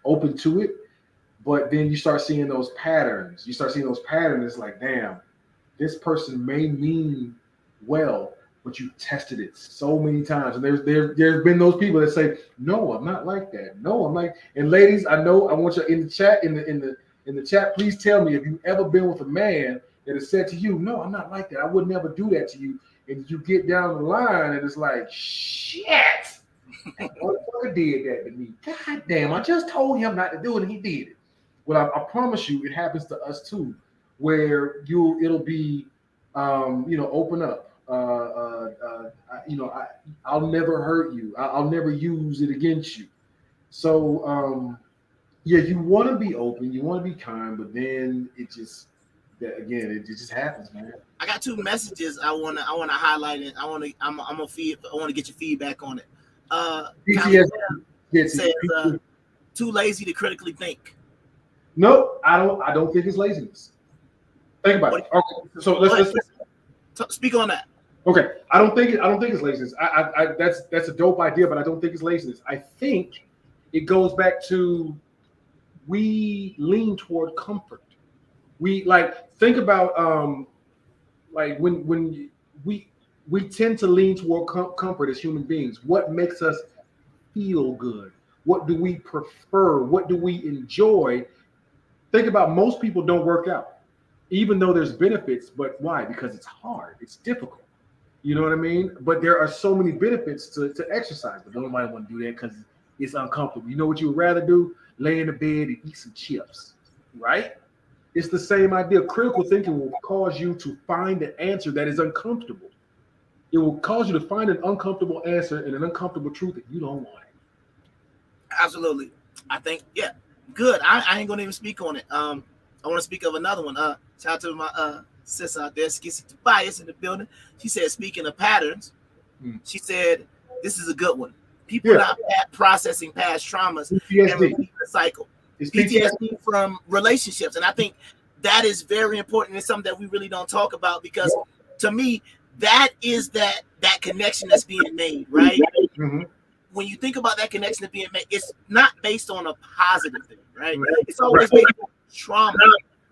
S7: open to it. But then you start seeing those patterns. It's like, damn, this person may mean well, but you tested it so many times. And there's been those people that say, no, I'm not like that. No, I'm like, and ladies, I want you in the chat, in the chat, please tell me if you've ever been with a man that has said to you, no, I'm not like that. I would never do that to you. And you get down the line and it's like, shit, that motherfucker did that to me. God damn, I just told him not to do it and he did it. Well, I promise you it happens to us too, where it'll be, open up. I'll never hurt you. I'll never use it against you. So, you want to be open, you want to be kind, but then it just happens, man. I
S6: got two messages I want to highlight it. I want to get your feedback on it. PTSD says too lazy to critically think.
S7: No, I don't think it's laziness. Think about it. Okay, so let's
S6: speak on that.
S7: Okay, I don't think it's laziness. That's a dope idea, but I don't think it's laziness. I think it goes back to we lean toward comfort. We think about when we tend to lean toward comfort as human beings. What makes us feel good? What do we prefer? What do we enjoy? Think about most people don't work out, even though there's benefits. But why? Because it's hard. It's difficult. You know what I mean? But there are so many benefits to exercise, but nobody want to do that because it's uncomfortable. You know what you would rather do? Lay in the bed and eat some chips, right? It's the same idea. Critical thinking will cause you to find an answer that is uncomfortable. It will cause you to find an uncomfortable answer and an uncomfortable truth that you don't want.
S6: Absolutely. I think, good. I ain't gonna even speak on it. I want to speak of another one. Shout out to my sis out there, Skissy Tobias in the building. She said, speaking of patterns, she said, this is a good one. People not processing past traumas and repeating the cycle. It's PTSD from relationships. And I think that is very important. It's something that we really don't talk about because to me, that is that connection that's being made, right? Mm-hmm. When you think about that connection that's being made, it's not based on a positive thing, right? It's always based on trauma.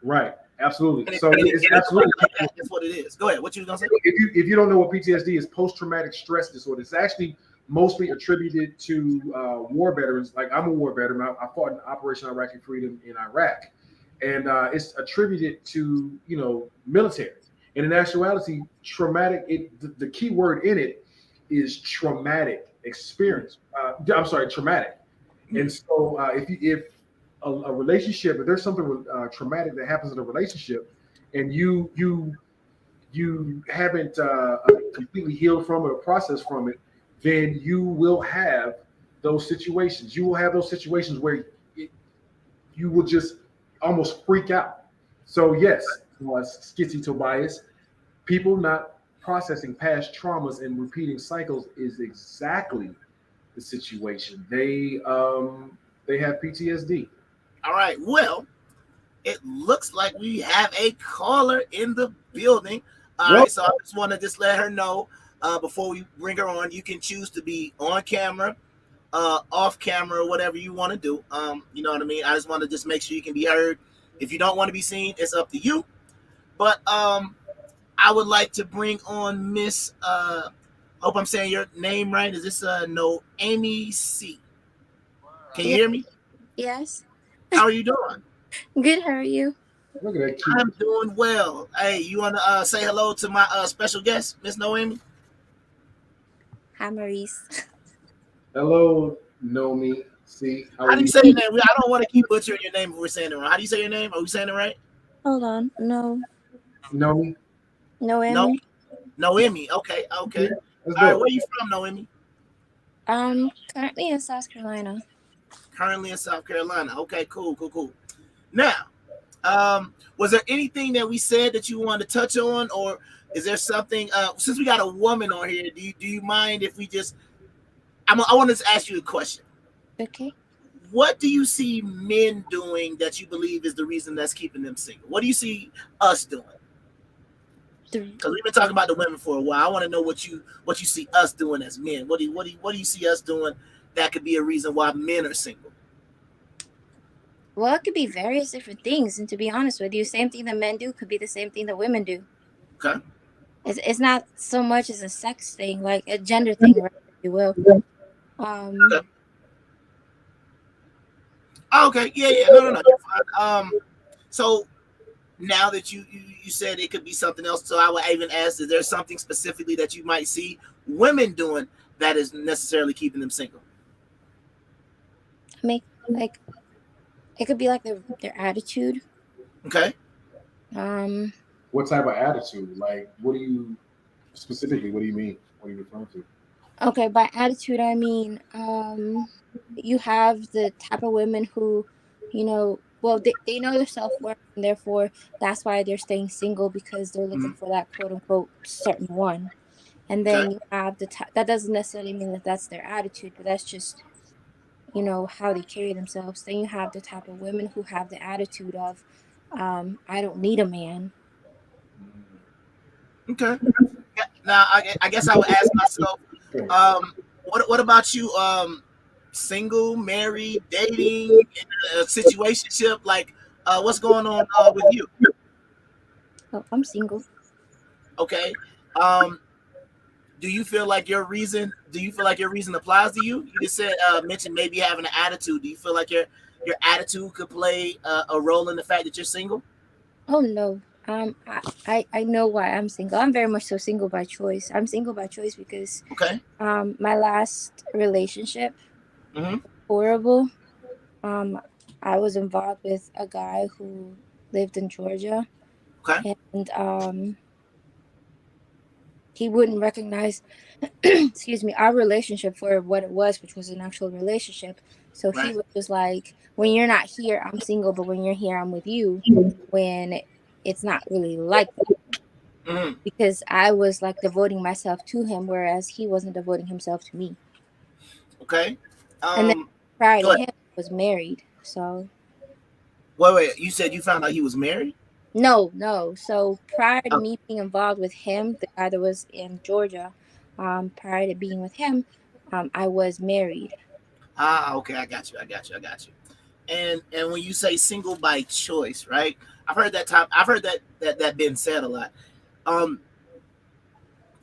S7: Right. Absolutely. So it's absolutely
S6: that's what it is. Go ahead. What you gonna say?
S7: If you don't know what PTSD is, post-traumatic stress disorder. It's actually mostly attributed to war veterans. Like I'm a war veteran. I fought in Operation Iraqi Freedom in Iraq, and it's attributed to military. And in actuality, traumatic. The key word in it is traumatic experience. I'm sorry, traumatic. And so if a relationship, if there's something traumatic that happens in a relationship, and you haven't completely healed from it or processed from it, then you will have those situations. You will have those situations where you will just almost freak out. So yes, Skitsy Tobias, people not processing past traumas and repeating cycles is exactly the situation. They have PTSD.
S6: All right. Well, it looks like we have a caller in the building. All right. So I just want to just let her know before we bring her on, you can choose to be on camera, off camera, whatever you want to do. You know what I mean? I just want to just make sure you can be heard. If you don't want to be seen, it's up to you. But I would like to bring on Miss hope I'm saying your name right. Is this Noemi C? Can you hear me?
S8: Yes.
S6: How are you doing?
S8: Good. How are you?
S7: Look at that cute.
S6: I'm doing well. Hey, you want to say hello to my special guest, Miss Noemi?
S8: Hi, Maurice.
S7: Hello, Nomi. See,
S6: how do you say your name? I don't want to keep butchering your name if we're saying it wrong. How do you say your name? Are we saying it right?
S8: Hold on. No.
S7: Nomi.
S8: Noemi.
S6: Noemi. Okay.
S7: Yeah,
S6: All right. Where are you from, Noemi?
S8: Currently in South Carolina.
S6: Currently in South Carolina. Okay. Cool. Now, was there anything that we said that you wanted to touch on, or is there something? Since we got a woman on here, do you mind if we just? I want to ask you a question.
S8: Okay.
S6: What do you see men doing that you believe is the reason that's keeping them single? What do you see us doing? Because we've been talking about the women for a while. I want to know what you see us doing as men. What do you see us doing that could be a reason why men are single?
S8: Well, it could be various different things, and to be honest with you, same thing that men do could be the same thing that women do.
S6: Okay.
S8: It's not so much as a sex thing, like a gender thing, right, if you will.
S6: Okay. Okay. Yeah. No. You're fine. So now that you said it could be something else, so I would even ask: is there something specifically that you might see women doing that is necessarily keeping them single?
S8: I mean, like, it could be like their attitude.
S6: Okay.
S7: What type of attitude? Like, what do you specifically? What do you mean? What are you referring to?
S8: Okay, by attitude, I mean, you have the type of women who, well, they know their self-worth, and therefore that's why they're staying single, because they're looking for that quote-unquote certain one. And then you have that doesn't necessarily mean that that's their attitude, but that's just, how they carry themselves. Then you have the type of women who have the attitude of, I don't need a man.
S6: Okay. Now, I guess I would ask myself, what about you? Single, married, dating, in a situationship? Like, what's going on with you?
S8: Oh, I'm single.
S6: Okay. Do you feel like your reason applies to you? You just said mentioned maybe having an attitude. Do you feel like your attitude could play a role in the fact that you're single?
S8: Oh no. I know why I'm single. I'm very much so single by choice. I'm single by choice because my last relationship horrible. I was involved with a guy who lived in Georgia.
S6: Okay.
S8: And he wouldn't recognize excuse me, our relationship for what it was, which was an actual relationship. So he was like, when you're not here, I'm single, but when you're here, I'm with you. When it's not really like that. Because I was like devoting myself to him, whereas he wasn't devoting himself to me.
S6: Okay.
S8: And then prior to him, I was married. So
S6: wait, you said you found out he was married?
S8: No. So prior to me being involved with him, the guy that was in Georgia, prior to being with him, I was married.
S6: Okay, I got you. And when you say single by choice, right? I've heard that been said a lot.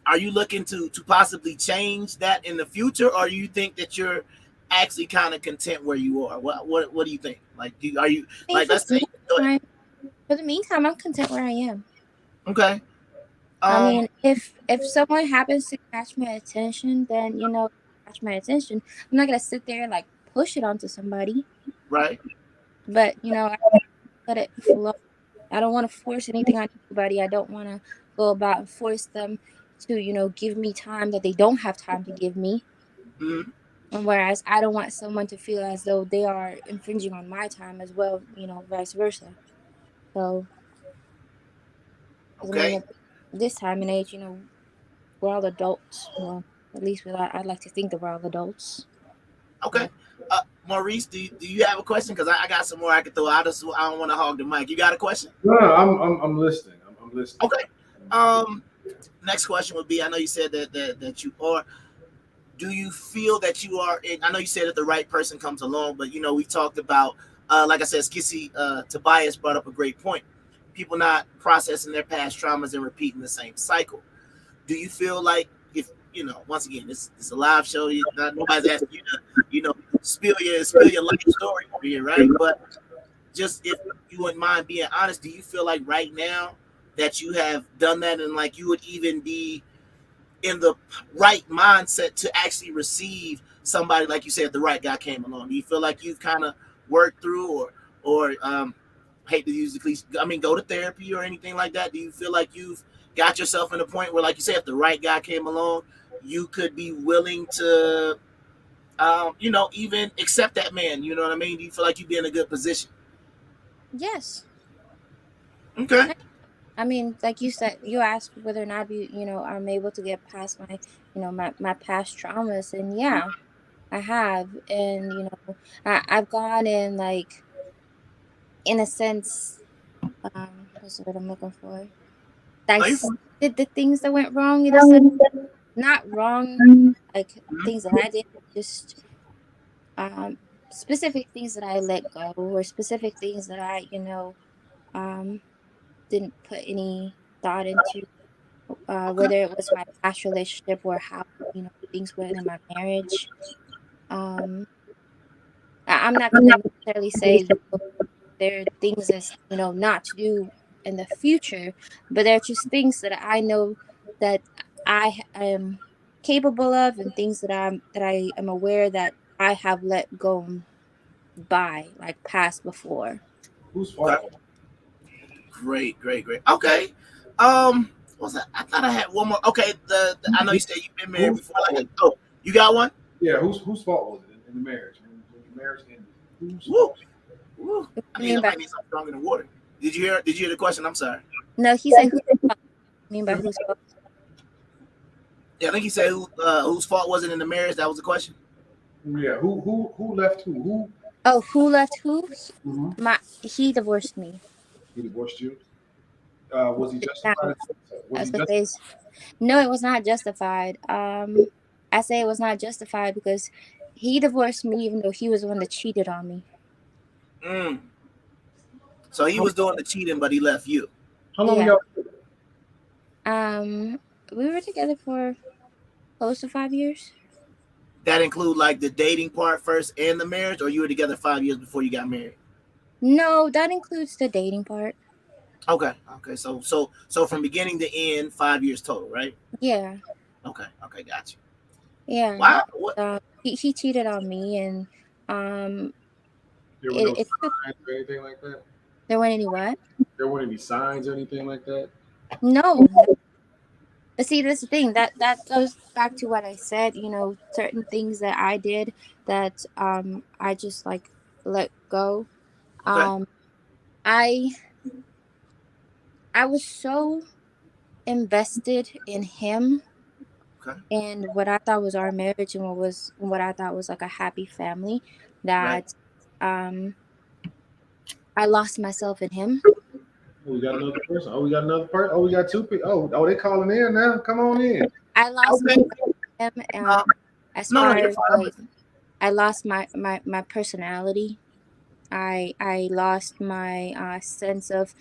S6: are you looking to possibly change that in the future, or you think that you're actually kind of content where you are? What do you think? Like, are you
S8: I mean,
S6: like, let's say, go ahead.
S8: for the meantime, I'm content where I am.
S6: Okay.
S8: I mean, if someone happens to catch my attention, then catch my attention. I'm not gonna sit there and like push it onto somebody,
S6: Right.
S8: but I let it flow. I don't want to force anything on anybody. I don't want to go about and force them to give me time that they don't have time to give me.
S6: Mhm.
S8: And whereas I don't want someone to feel as though they are infringing on my time as well, vice versa. So, 'cause I mean,
S6: Okay.
S8: at this time and age, we're all adults. Well, at least I'd like to think that we're all adults.
S6: Okay.
S8: So,
S6: Maurice, do you have a question? Because I got some more I could throw out. I don't want to hog the mic. You got a question?
S7: No, I'm listening. I'm listening.
S6: Okay. Next question would be: I know you said that you are. Do you feel that you are? I know you said that the right person comes along, but we talked about, like I said, Skissy Tobias brought up a great point. People not processing their past traumas and repeating the same cycle. Do you feel like, if once again, it's a live show, nobody's asking you to spill your life story over here, right? But just if you wouldn't mind being honest, do you feel like right now that you have done that, and like you would even be in the right mindset to actually receive somebody, like you said, the right guy came along? Do you feel like you've kind of worked through, or hate to use the cliche, I mean, go to therapy or anything like that? Do you feel like you've got yourself in a point where, like you said, if the right guy came along, you could be willing to, even accept that man? You know what I mean? Do you feel like you'd be in a good position?
S8: yes.
S6: Okay.
S8: I mean, like you said, you asked whether or not I'm able to get past my past traumas, and yeah, I have, and I've gone in, like, in a sense, what's the word I'm looking for?
S6: Are you fine?
S8: Did the things that went wrong in a sense, not wrong, like things that I did, just um specific things that I let go, or specific things that I um didn't put any thought into,
S6: Okay.
S8: whether it was my past relationship or how things went in my marriage. um I'm not gonna necessarily say there are things that's not to do in the future, but they're just things that I know that I am capable of, and things that I am aware that I have let go by, like, past before.
S7: Whose
S6: Okay.
S7: fault?
S6: Great, great, great. Okay. What was that? I thought I had one more. Okay. I know you said you've been married
S7: Whose
S6: before.
S7: fault?
S6: Like, oh, you got one?
S7: Yeah, whose fault was it in the marriage? When the marriage ended, whose
S6: Woo.
S7: fault?
S6: Woo.
S8: What
S6: I
S8: do you mean
S6: I
S8: by
S6: might need something stronger than water. Did you hear the question? I'm sorry.
S8: no? He said who mean by whose fault?
S6: Yeah, I think he said whose fault was it in the marriage? That was the question.
S7: Yeah, who left who? Who?
S8: Oh, who left who?
S7: Mm-hmm.
S8: He divorced me.
S7: He divorced you. Was he
S8: Now,
S7: justified?
S8: I
S7: Was he
S8: was gonna
S7: just?
S8: say, no, it was not justified. I say it was not justified because he divorced me even though he was the one that cheated on me.
S6: Mm. So he was doing the cheating, but he left you.
S7: How long
S8: Yeah.
S7: y'all?
S8: Um, we were together for close to 5 years.
S6: That include like the dating part first and the marriage, or you were together 5 years before you got married?
S8: No, that includes the dating part.
S6: Okay. Okay. So from beginning to end, 5 years total, right?
S8: Yeah,
S6: Okay. Okay. Got you.
S8: yeah.
S6: Wow. What?
S8: He cheated on me, and um,
S7: There were no
S8: it took.
S7: signs or anything like that.
S8: There weren't any what?
S7: There weren't any signs or anything like that.
S8: No, no. But see, that's the thing that goes back to what I said. Certain things that I did that I just like let go.
S6: Okay.
S8: Um, I I was so invested in him
S6: Okay.
S8: and what I thought was our marriage, and what I thought was like a happy family,
S6: Right.
S8: that I lost myself in him.
S7: Oh, we got another person. Oh, we got another person. Oh, we got two people. Oh, they calling in now. Come on in.
S8: I lost
S6: Okay.
S8: him, and
S6: Um,
S8: as
S6: no,
S8: far
S6: you're
S8: as
S6: fine.
S8: like I lost my personality. I lost my sense of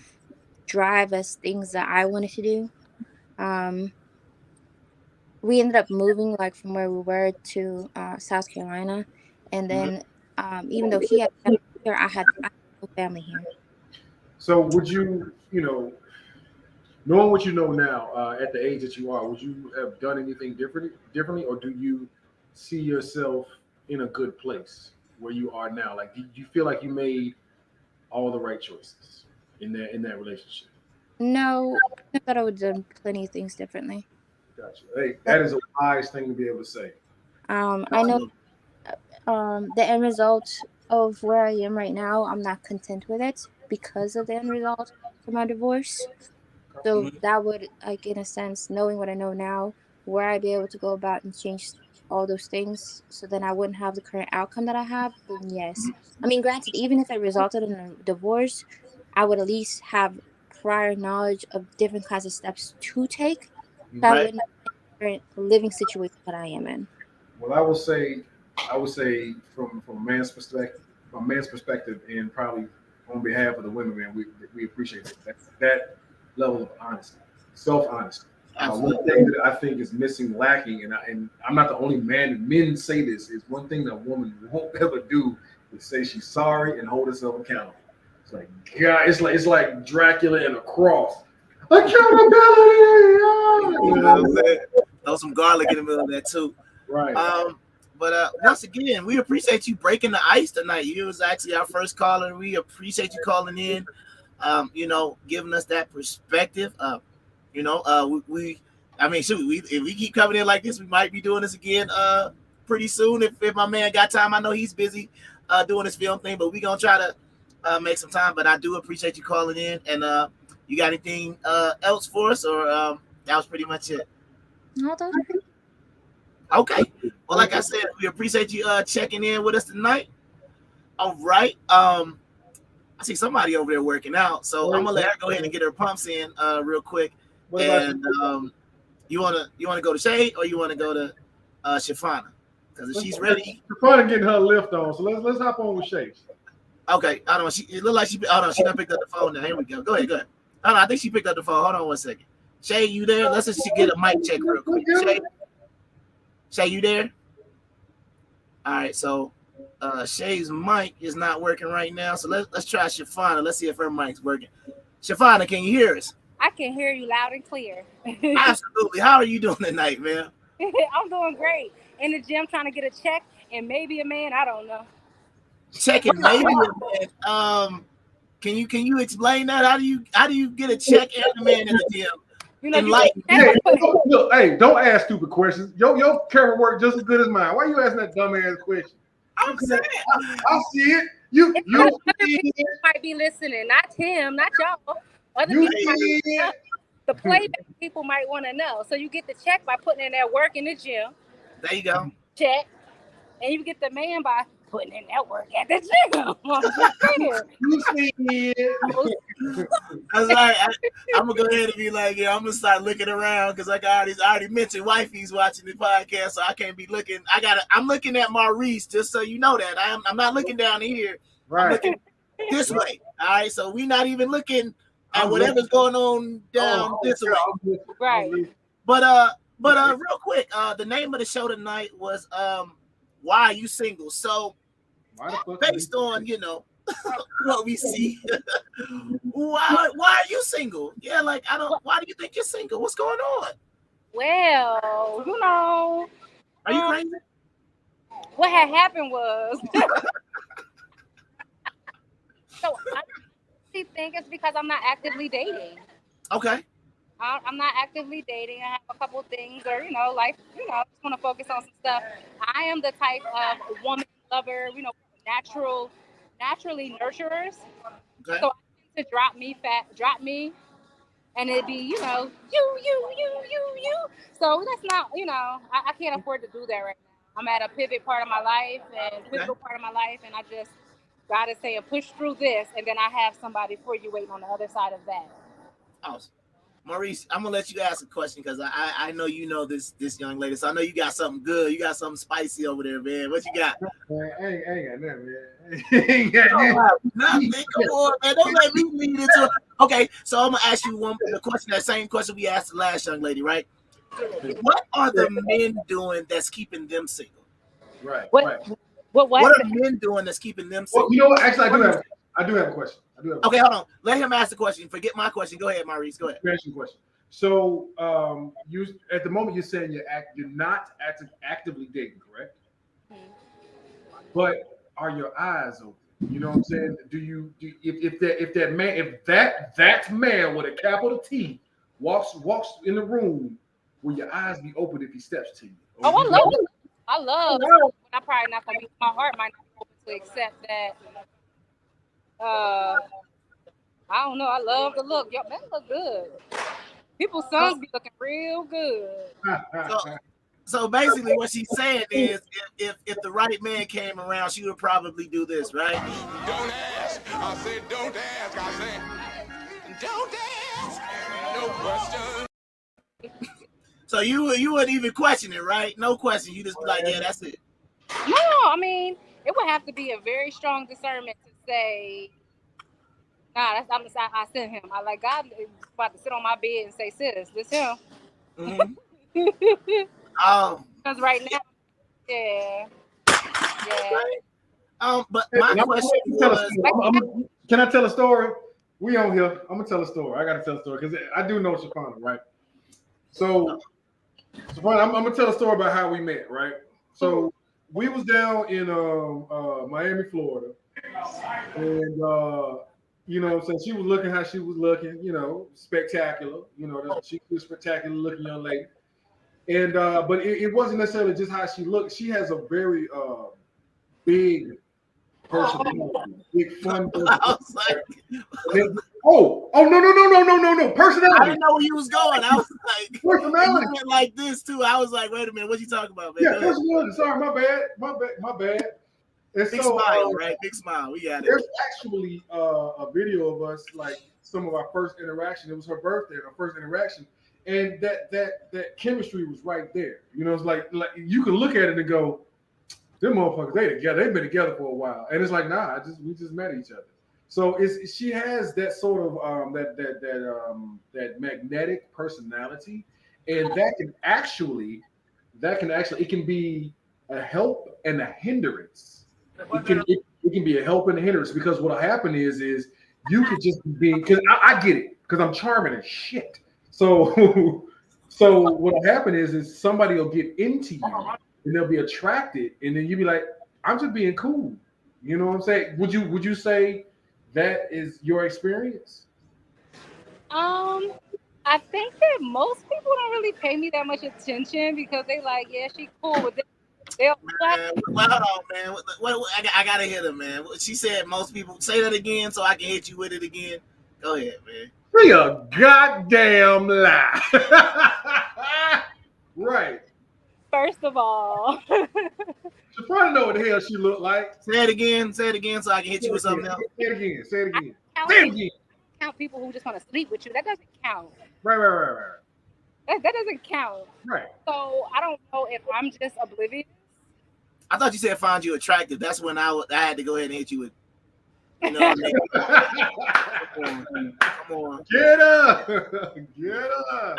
S8: drive as things that I wanted to do. Um, we ended up moving like from where we were to South Carolina, and then even though he had family here, I had no family here.
S7: So would you, knowing what you know now, at the age that you are, would you have done anything differently, or do you see yourself in a good place where you are now? Like, do you feel like you made all the right choices in that relationship?
S8: No, I thought I would have done plenty of things differently.
S7: Gotcha. Hey, that is a wise thing to be able to say.
S8: I know the end result of where I am right now, I'm not content with it because of the end result for my divorce. So that would, like, in a sense, knowing what I know now, where I'd be able to go about and change all those things so then I wouldn't have the current outcome that I have, then yes. I mean, granted, even if it resulted in a divorce, I would at least have prior knowledge of different kinds of steps to take that I wouldn't have the current living situation that I am in.
S7: Well, I would say from a man's perspective, and probably on behalf of the women, man, we appreciate it. That level of honesty, self-honesty. One thing that I think is missing, lacking, and I'm not the only man, and men say this, is one thing that a woman won't ever do is say she's sorry and hold herself accountable. It's like, God, it's like Dracula and a cross. Accountability.
S6: You know what I'm saying? Throw some garlic in the middle of that too.
S7: Right.
S6: But once again, we appreciate you breaking the ice tonight. You was actually our first caller. We appreciate you calling in. Giving us that perspective. If we keep coming in like this, we might be doing this again pretty soon. If my man got time, I know he's busy doing this film thing, but we gonna try to make some time. But I do appreciate you calling in. And you got anything else for us, or that was pretty much it?
S8: No, those are
S6: Okay. Well, like I said, we appreciate you checking in with us tonight. All right. I see somebody over there working out, so I'm gonna let her go ahead and get her pumps in real quick. And you wanna go to Shay, or you wanna go to Shafana? Because if she's ready,
S7: Shafana getting her lift on, so let's hop on with Shay.
S6: Okay, I don't know. It looked like she done picked up the phone now. Here we go. Go ahead. I don't know, I think she picked up the phone. Hold on 1 second. Shay, you there? Let's just get a mic check real quick. Shay, you there? All right, so Shay's mic is not working right now, so let's try Shafana. Let's see if her mic's working. Shafana, can you hear us?
S9: I can hear you loud and clear.
S6: Absolutely. How are you doing tonight, man?
S9: I'm doing great. In the gym trying to get a check and maybe a man. I don't know.
S6: Checking maybe a man. Can you explain that? How do you get a check and a man in the gym?
S7: Hey, don't ask stupid questions. Your camera work just as good as mine. Why are you asking that dumb ass question?
S6: I'm saying
S7: I see it. You
S9: might be listening, not him, not y'all. Other people the playback people might want to know. So you get the check by putting in that work in the gym.
S6: There you go.
S9: Check. And you get the man by putting in that work at the gym.
S6: That's right. I'm gonna go ahead and be like, I'm gonna start looking around because I already mentioned wifey's watching the podcast, so I can't be looking. I'm looking at Maurice, just so you know that I'm not looking down here.
S7: Right.
S6: I'm looking this way. All right. So we're not even looking at whatever's going on down this way.
S9: Right.
S6: But real quick, the name of the show tonight was Why Are You Single? So based on what we see, why are you single? Yeah, like why do you think you're single? What's going on?
S9: Well,
S6: Are you crazy?
S9: What had happened was so I think it's because I'm not actively dating.
S6: Okay.
S9: I'm not actively dating. I have a couple things, or life. I just want to focus on some stuff. I am the type of woman lover, naturally nurturers.
S6: Okay.
S9: So I tend to drop me, and it'd be you. So that's not I can't afford to do that right now. I'm at a pivot part of my life and pivotal part of my life, and I just gotta say push through this, and then I have somebody for you waiting on the other side of that.
S6: Awesome. Maurice, I'm gonna let you ask a question because I know you know this young lady, so I know you got something good. You got something spicy over there, man. What you got?
S7: I ain't got nothing, man.
S6: Nothing. Come on, man. Don't let me lead into it. Okay, so I'm gonna ask you the question, that same question we asked the last young lady, right? What are the men doing that's keeping them single?
S7: Right.
S9: What?
S7: Right.
S6: What are men doing that's keeping them single?
S7: Well, you know what? Actually, I do have a question.
S6: Okay, hold on. Let him ask the question. Forget my question. Go ahead, Maurice. Go ahead.
S7: Question. So, you at the moment you're saying you're not actively dating, correct? But are your eyes open? You know what I'm saying? If that man with a capital T walks in the room, will your eyes be open if he steps to you?
S9: I love. I'm probably not gonna be. My heart might not be open to accept that. I don't know. I love the look. Yo, men look good. People's sons be looking real good.
S6: So basically, what she's saying is, if the right man came around, she would probably do this, right?
S10: Don't ask. I said don't ask. I said don't ask. No question.
S6: So you wouldn't even question it, right? No question. You just be like, yeah, that's it.
S9: No, I mean, it would have to be a very strong discernment to say, nah, I sent him. I like God is about to sit on my bed and say, sis, this him.
S6: Mm-hmm.
S9: Because right now, yeah.
S6: But my question was,
S7: can I tell a story? We on here. I'm gonna tell a story. I gotta tell a story because I do know Shafana, right? So, Shafana, I'm gonna tell a story about how we met, right? So we was down in Miami, Florida, and you know, so she was looking how she was looking, you know, spectacular. You know, she was a spectacular looking young lady. And but it wasn't necessarily just how she looked. She has a very big personality, big fun personality.
S6: I was like,
S7: no, personality.
S6: I didn't know where you was going. I was like,
S7: personality.
S6: You went like this too. I was like, wait a minute, what you talking about, man?
S7: Yeah, personality. Sorry, my bad. And
S6: big
S7: so,
S6: smile, right? Big smile. We got it.
S7: There's actually a video of us, like some of our first interaction. It was her birthday, our first interaction. And that chemistry was right there. You know, it's like you can look at it and go, them motherfuckers, they've been together for a while. And it's like, nah, we just met each other. So she has that sort of that magnetic personality, and that can actually it can be a help and a hindrance. It can be a help and a hindrance, because what'll happen is you could just be, because I get it, because I'm charming as shit. So what'll happen is somebody will get into you and they'll be attracted, and then you'll be like, I'm just being cool. You know what I'm saying? Would you say that is your experience?
S9: I think that most people don't really pay me that much attention because they like, yeah, she cool with it.
S6: Well, hold on, man. I gotta hit her, man. She said most people. Say that again so I can hit you with it again. Go ahead, man.
S7: Be a goddamn lie. Right.
S9: First of all,
S7: she probably know what the hell she looked like.
S6: Say it again so I can hit you with something else.
S7: Say it again.
S9: Count people who just want to sleep with you. That doesn't count.
S7: Right.
S9: That doesn't count.
S7: Right.
S9: So I don't know if I'm just oblivious.
S6: I thought you said find you attractive. That's when I had to go ahead and hit you with. You know what I mean? Come on.
S7: Get up.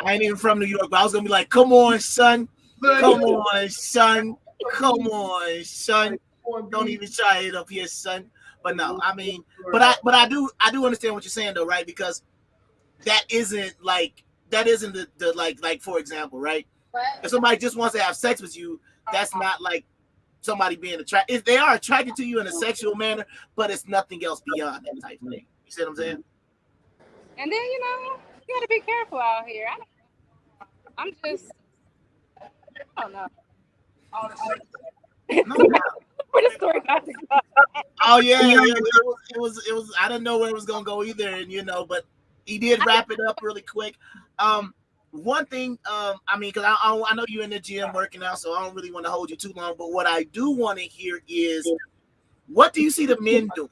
S6: I ain't even from New York, but I was gonna be like, come on, son. Come on, son. Don't even try it up here, son. But no, I mean, but I do understand what you're saying though, right? Because that isn't the like for example, right? If somebody just wants to have sex with you, that's not like somebody being attracted. If they are attracted to you in a sexual manner, but it's nothing else beyond that type of thing. You see what I'm saying?
S9: And then you gotta be careful out here. I don't know. For the story not to go.
S6: Oh yeah. It was. I didn't know where it was gonna go either, and but he did wrap it up really quick. One thing, I mean, because I know you're in the gym working out, so I don't really want to hold you too long. But what I do want to hear is, what do you see the men doing?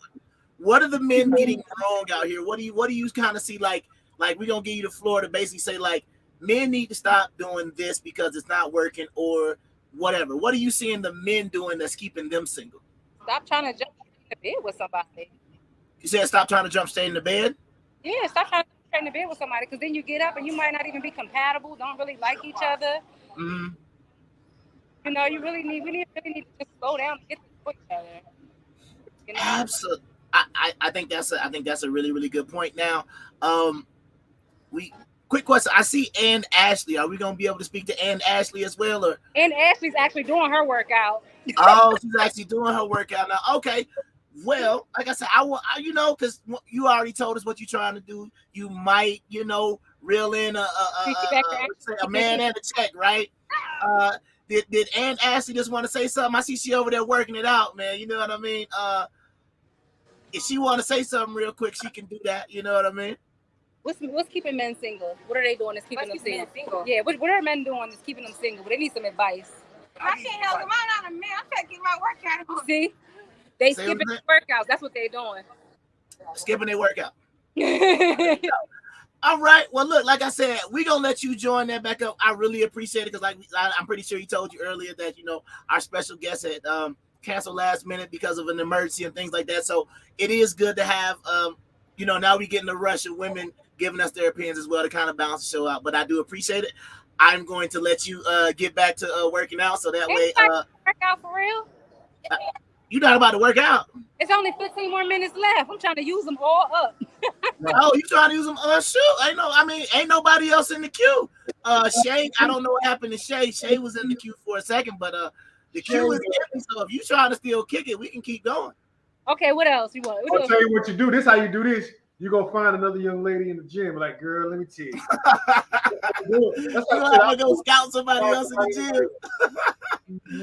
S6: What are the men getting wrong out here? What do you kind of see like we're gonna give you the floor to basically say like men need to stop doing this because it's not working or whatever. What are you seeing the men doing that's keeping them single?
S9: Stop trying to jump in the bed with somebody.
S6: You said stop trying to jump straight in the bed?
S9: Yeah, stop trying to jump in the bed with somebody because then you get up and you might not even be compatible, don't really like each other.
S6: Mm-hmm.
S9: You know, we really need to just slow down and get to know each other. You know?
S6: Absolutely. I think that's a really, really good point. Now, quick question. I see Ann Ashley. Are we gonna be able to speak to Ann Ashley as well? Or
S9: and Ashley's actually doing her workout.
S6: oh, she's actually doing her workout now. Okay. Well, like I said, you know, because you already told us what you're trying to do. You might, you know, reel in a man and a check, right? Did Ann Ashley just want to say something? I see she over there working it out, man. You know what I mean? If she want to say something real quick, she can do that. You know what I mean?
S9: What's keeping men single? What are they doing that's keeping them single? Yeah, what are men doing that's keeping them single? But they need some advice.
S11: I can't help them. I'm not a man. I'm trying to get my workout on.
S9: See? They skipping their workouts. That's what they're doing.
S6: Skipping their workout. All right. Well, look, like I said, we're going to let you join that back up. I really appreciate it because I'm pretty sure he told you earlier that, you know, our special guest had canceled last minute because of an emergency and things like that. So it is good to have, you know, now we get in the rush of women giving us their opinions as well to kind of balance the show out. But I do appreciate it. I'm going to let you get back to working out so that way.
S9: Work out for real?
S6: You're not about to work out.
S9: It's only 15 more minutes left. I'm trying to use them all up.
S6: Oh, you trying to use them? Shoot. Ain't nobody else in the queue. Shay, I don't know what happened to Shay. Shay was in the queue for a second, but the queue is empty. So if you trying to still kick it, we can keep going.
S9: Okay, what else you want?
S7: I'll tell you what you do. This how you do this. You go find another young lady in the gym. Like, girl, let me tell you.
S6: That's like I'm gonna go scout somebody else in the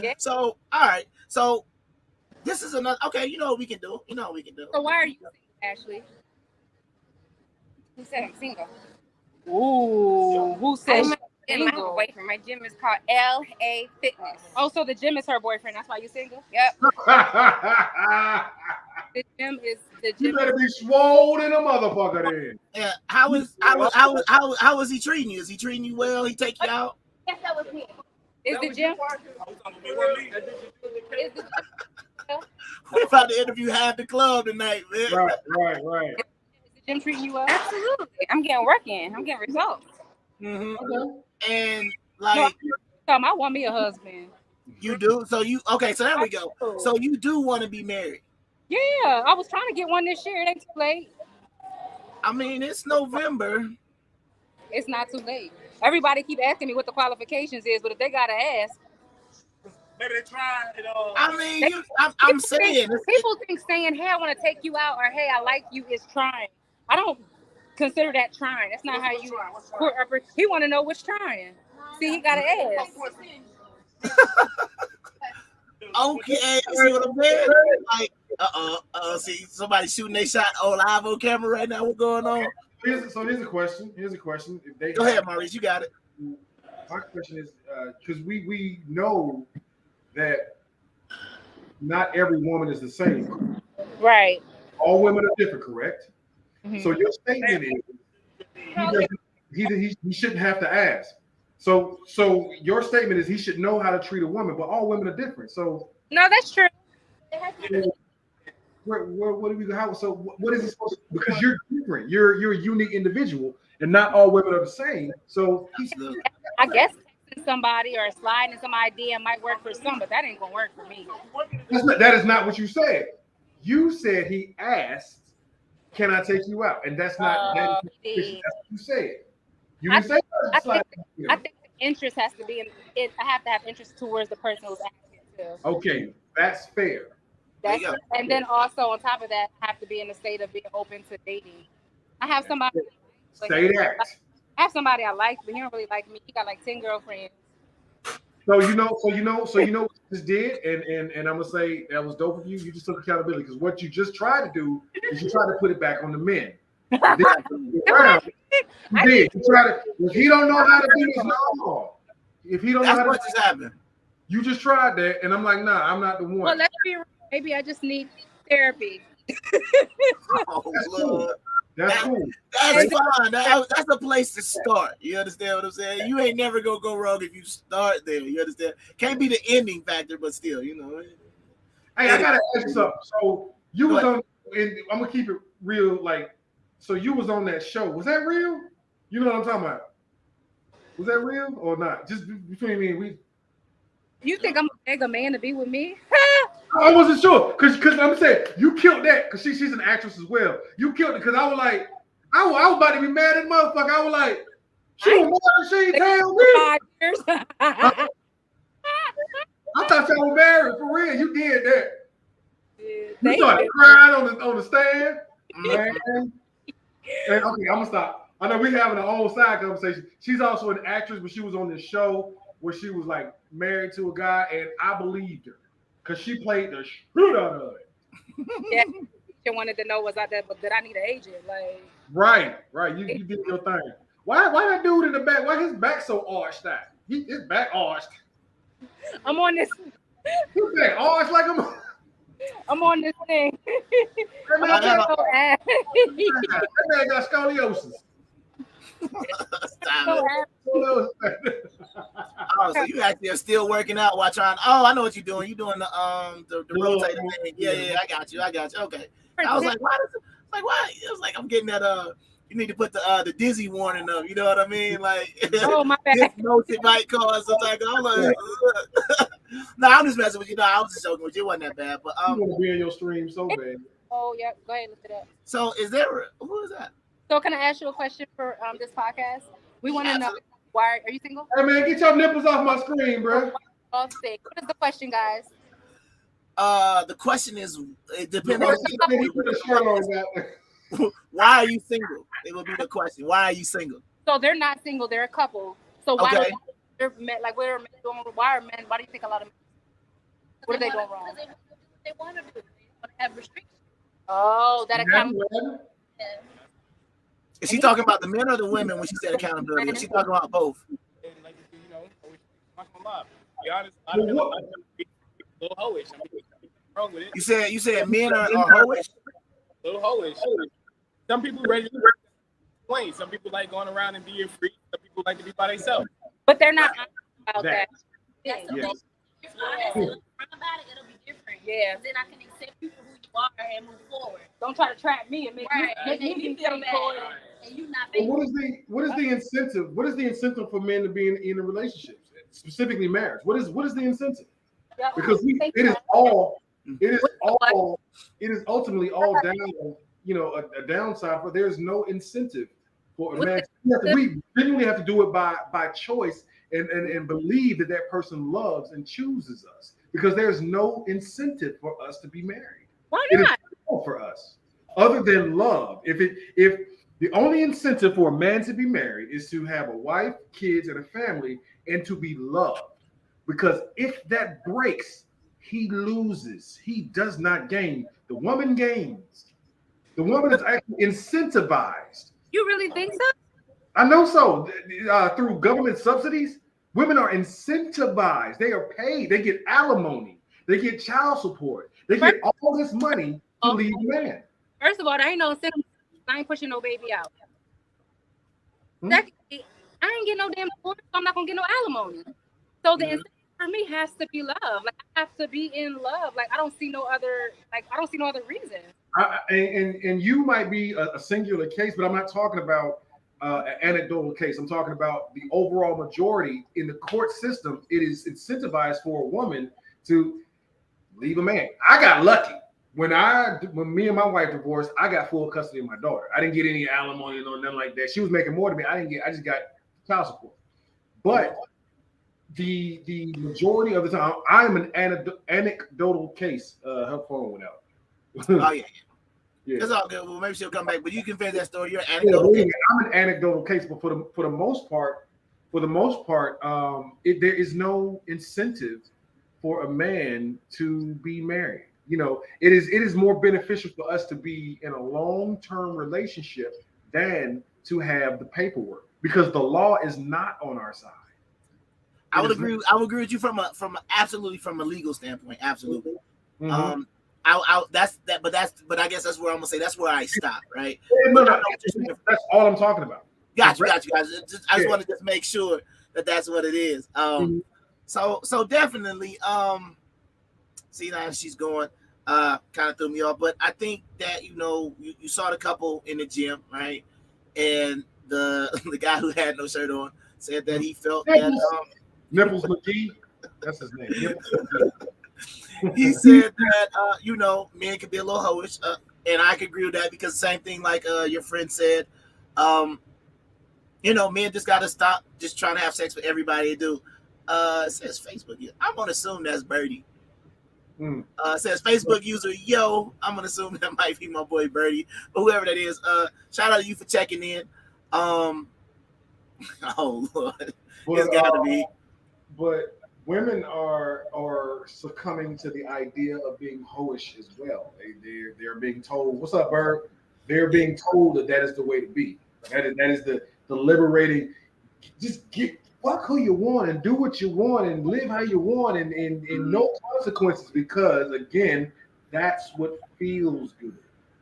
S6: gym. So, all right. So this is another. Okay, you know what we can do.
S9: So why are you single, Ashley?
S11: Who said I'm single?
S9: Ooh, who said
S11: I'm single? My boyfriend. My gym is called LA Fitness.
S9: Oh, so the gym is her boyfriend. That's why you're single?
S11: Yep.
S9: The gym.
S7: You better be swole in a motherfucker then.
S6: Yeah. How is he treating you? Is he treating you well? He take you out?
S11: Yes, that was me.
S9: Is the gym?
S6: We're about to interview half the club tonight, man.
S7: Right.
S9: Is the gym treating you well?
S11: Absolutely. I'm getting work in. I'm getting results.
S6: Mm-hmm. Okay. And like,
S9: I want me a husband.
S6: You do? So there we go. So you do want to be married?
S9: Yeah, I was trying to get one this year. It ain't too late.
S6: I mean, it's November.
S9: It's not too late. Everybody keep asking me what the qualifications is, but if they gotta ask,
S3: maybe they try it all.
S6: I mean, I'm saying
S9: people think saying, "Hey, I want to take you out," or "Hey, I like you," is trying. I don't consider that trying. That's not how you. He want to know what's trying. See, he gotta ask.
S6: Okay, see what I'm saying? Like, see somebody shooting their shot on live on camera right now. What's going on?
S7: Here's a question. If they
S6: go ahead, Maurice, you got it.
S7: My question is because we know that not every woman is the same.
S9: Right.
S7: All women are different, correct? Mm-hmm. So your statement is he shouldn't have to ask. So your statement is he should know how to treat a woman, but all women are different. So
S9: no, that's true.
S7: Where do we go? How? So what is he supposed to? Because you're different. You're a unique individual, and not all women are the same. So
S9: I guess somebody or sliding some idea might work for some, but that ain't gonna work for me.
S7: That is not what you said. You said he asked, "Can I take you out?" And that's not that's what you said. You didn't say that.
S9: I think the interest has to be I have to have interest towards the person who's asking too.
S7: Okay, that's fair.
S9: And then also on top of that, I have to be in a state of being open to dating. I have somebody.
S7: Say that.
S9: I have somebody I like, but he don't really like me. He got like 10 girlfriends.
S7: So you know what you just did, and I'm gonna say that was dope of you. You just took accountability because what you just tried to do is you tried to put it back on the men. You did. You try to. If he don't know how to do this, no. If he don't know how to,
S6: what just happened.
S7: You just tried that, and I'm like, nah, I'm not the one.
S9: Well, let's be real. Maybe I just need therapy.
S6: That's cool.
S7: That's cool.
S6: That's fine. That's a place to start. You understand what I'm saying? You ain't never gonna go wrong if you start there. You understand? Can't be the ending factor, but still, you know.
S7: Hey, I gotta ask you something. So you was on, and I'm gonna keep it real, like So you was on that show. Was that real? You know what I'm talking about? Was that real or not? Just between me and we.
S9: You think I'm gonna beg a man to be with me?
S7: I wasn't sure because I'm saying you killed that because she's an actress as well. You killed it because I was like, I was about to be mad at the motherfucker. I was like, she ain't tell me.
S9: 5 years.
S7: I thought y'all were married for real. You did that.
S9: Yeah,
S7: You started crying on the stand, man. And, okay, I'm gonna stop. I know we having an old side conversation. She's also an actress, but she was on this show where she was like married to a guy, and I believed her because she played the shit out of it.
S9: Yeah, she wanted to know was I that, but did I need an agent? Like,
S7: right. You did your thing. Why that dude in the back? Why his back so arched out? His back arched.
S9: I'm on this.
S7: His back arched like
S9: I'm on this thing.
S7: That man got scoliosis.
S6: Oh, so you actually are still working out while trying. Oh, I know what you're doing. You're doing the rotating thing. Yeah, I got you. Okay. I was like, why? Why? It was like I'm getting that. You need to put the dizzy warning up. You know what I mean? Like,
S9: oh my bad.
S6: This motion might cause something. I'm like, no, I'm just messing with you. No, I was just joking with you. It wasn't that bad, but
S7: you want to be in your stream so bad.
S9: Oh yeah, go ahead, lift it up.
S6: So, is there? Who is that?
S9: So, can I ask you a question for this podcast? We want to know why are you single?
S7: Hey man, get your nipples off my screen, bro.
S9: What is the question, guys?
S6: The question is, it depends on why are you single? It will be the question. Why are you single?
S9: So they're not single; they're a couple. So why are men doing? Why are men? Why do you think a lot of men? What are they doing wrong?
S12: They want to do. They want to have restrictions.
S9: Oh, that accountability.
S6: Is she talking about the men or the women when she said accountability? Is she talking about both?
S3: Like, be honest, a little hoish. Wrong with it.
S6: You said men are hoish?
S3: A little hoish. Some people ready to complain. Some people like going around and being free. Some people like to be by themselves.
S9: But they're not honest about that.
S12: That's the thing. If you're honest and upfront about it, it'll be different.
S9: Yeah.
S12: Then I can accept you for who you are and move forward.
S9: Don't try to trap me and make me feel bad.
S12: And you not.
S7: What is the incentive? What is the incentive for men to be in a relationship, specifically marriage? What is the incentive? Because it is ultimately all down. You know, a downside, but there's no incentive for a man. We genuinely have to do it by choice and believe that person loves and chooses us, because there's no incentive for us to be married.
S9: Why not?
S7: It is for us, other than love. If the only incentive for a man to be married is to have a wife, kids, and a family, and to be loved, because if that breaks, he loses. He does not gain. The woman gains. The woman is actually incentivized.
S9: You really think so?
S7: I know so. Through government subsidies, women are incentivized. They are paid. They get alimony. They get child support. They get all this money to leave the man.
S9: First of all, I ain't no incentive. I ain't pushing no baby out. Secondly, I ain't getting no damn divorce, so I'm not gonna get no alimony. So the incentive for me has to be love. Like, I have to be in love. Like, I don't see no other reason.
S7: And you might be a singular case, but I'm not talking about an anecdotal case. I'm talking about the overall majority in the court system. It is incentivized for a woman to leave a man. I got lucky. When me and my wife divorced, I got full custody of my daughter. I didn't get any alimony or nothing like that. She was making more than me. I just got child support. But the majority of the time, I'm an anecdotal case. Her phone went out.
S6: Oh yeah. That's all good. Well, maybe she'll come back, but you can finish that story. You're an anecdotal case.
S7: I'm an anecdotal case, but for the most part, there is no incentive for a man to be married. You know, it is more beneficial for us to be in a long-term relationship than to have the paperwork, because the law is not on our side.
S6: I would agree with you from a legal standpoint. Absolutely.
S7: Mm-hmm.
S6: But I guess that's where I'm gonna say that's where I stop, right?
S7: No, that's all I'm talking about.
S6: Got you guys. I just want to just make sure that's what it is. So definitely. See, now she's going. kind of threw me off. But I think that you saw the couple in the gym, right? And the guy who had no shirt on said that he felt that
S7: Nipples McGee, that's his name. Nipples McGee.
S6: he said that men can be a little hoish, and I could agree with that because same thing like your friend said, men just gotta stop just trying to have sex with everybody they do. It says Facebook. I'm gonna assume that's Birdie. Says Facebook user, yo, I'm gonna assume that might be my boy Birdie, but whoever that is, shout out to you for checking in. Oh Lord, it's gotta be.
S7: But women are succumbing to the idea of being hoish as well. They're being told, "What's up, Bird?" They're being told that is the way to be. That is the liberating. Just fuck who you want and do what you want and live how you want and no consequences, because again, that's what feels good.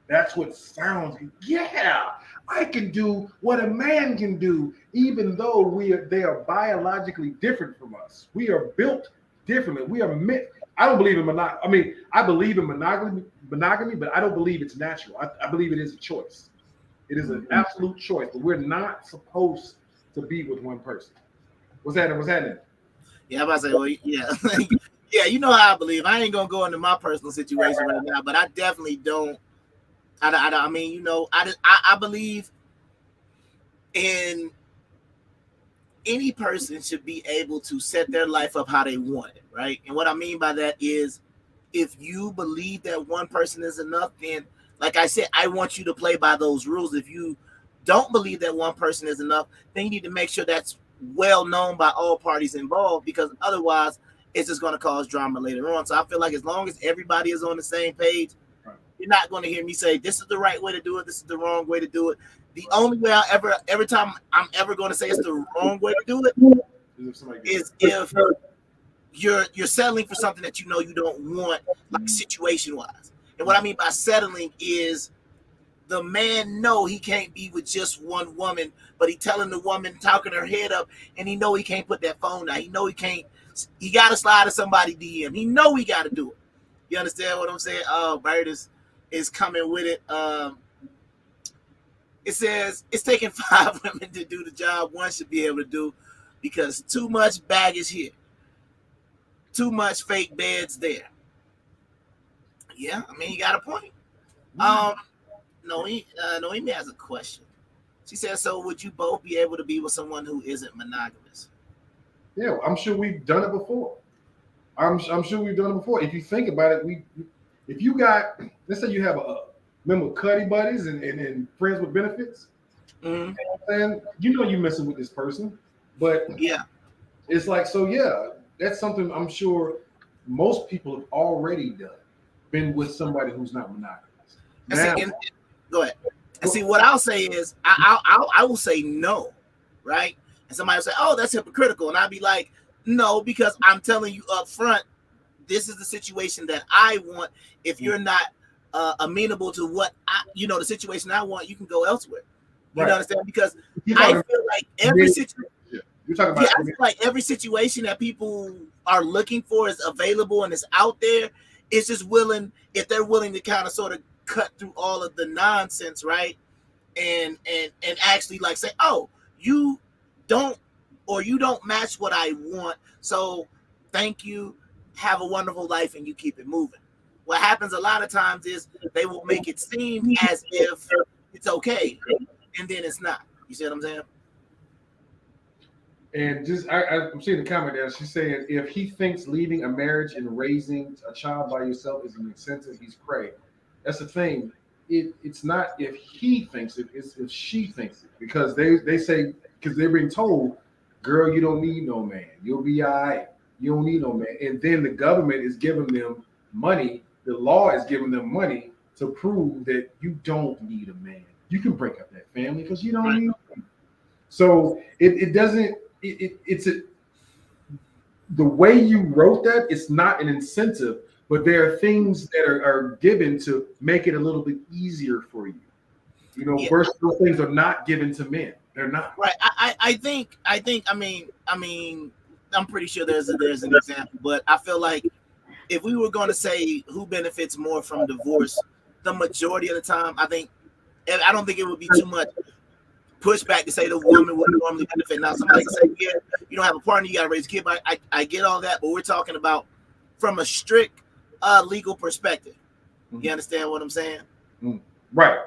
S7: That's what sounds good. Yeah, I can do what a man can do, even though they are biologically different from us. We are built differently. We are meant. I don't believe in monogamy. I mean, I believe in monogamy, but I don't believe it's natural. I believe it is a choice. It is an absolute choice, but we're not supposed to be with one person. What's happening?
S6: Yeah, I'm about to say, well, yeah. Yeah, you know how I believe. I ain't gonna go into my personal situation right now, but I definitely don't. I mean, I believe in any person should be able to set their life up how they want it, right? And what I mean by that is, if you believe that one person is enough, then, like I said, I want you to play by those rules. If you don't believe that one person is enough, then you need to make sure that's well known by all parties involved, because otherwise it's just going to cause drama later on. So I feel like as long as everybody is on the same page, you're not going to hear me say this is the right way to do it, this is the wrong way to do it. The only way every time I'm ever going to say it's the wrong way to do it is if you're settling for something that you don't want, like situation wise. And what I mean by settling is the man know he can't be with just one woman, but he telling the woman, talking her head up, and he know he can't put that phone down. He know he can't. He got to slide to somebody DM. He know he got to do it. You understand what I'm saying? Bird is coming with it. It says it's taking 5 women to do the job one should be able to do, because too much baggage here, too much fake beds there. Yeah, I mean, you got a point. Noemi has a question. She says, so would you both be able to be with someone who isn't monogamous?
S7: Yeah, I'm sure we've done it before. I'm sure we've done it before. If you think about it, if you got, let's say you have remember Cuddy Buddies and Friends with Benefits, and you're messing with this person, but
S6: yeah,
S7: it's like, so yeah, that's something I'm sure most people have already done, been with somebody who's not monogamous. Now,
S6: go ahead. And see, what I'll say is, I will say no, right? And somebody will say, oh, that's hypocritical. And I'll be like, no, because I'm telling you up front, this is the situation that I want. If you're not amenable to what the situation I want, you can go elsewhere. You understand? Because I feel like every situation, I feel like every situation that people are looking for is available and is out there. It's just if they're willing to kind of sort of cut through all of the nonsense, right? And actually like say, oh, you don't match what I want, so thank you, have a wonderful life, and you keep it moving. What happens a lot of times is they will make it seem as if it's okay, and then it's not. You see what I'm saying?
S7: And just I'm seeing the comment there. She's saying, if he thinks leaving a marriage and raising a child by yourself is an incentive, he's cray. That's the thing. It's not if he thinks it, it's if she thinks it. Because they say, because they're being told, girl, you don't need no man. You'll be all right. You don't need no man. And then the government is giving them money. The law is giving them money to prove that you don't need a man. You can break up that family because you don't need a man. So it doesn't, it's the way you wrote that, it's not an incentive, but there are things that are given to make it a little bit easier for you. First, those things are not given to men. They're not.
S6: Right. I think. I mean, I'm pretty sure there's an example, but I feel like if we were going to say who benefits more from divorce, the majority of the time, I don't think it would be too much pushback to say the woman would normally benefit. Now, somebody can say, yeah, you don't have a partner, you got to raise a kid. I get all that, but we're talking about from a strict legal perspective. You understand what I'm saying?
S7: Right.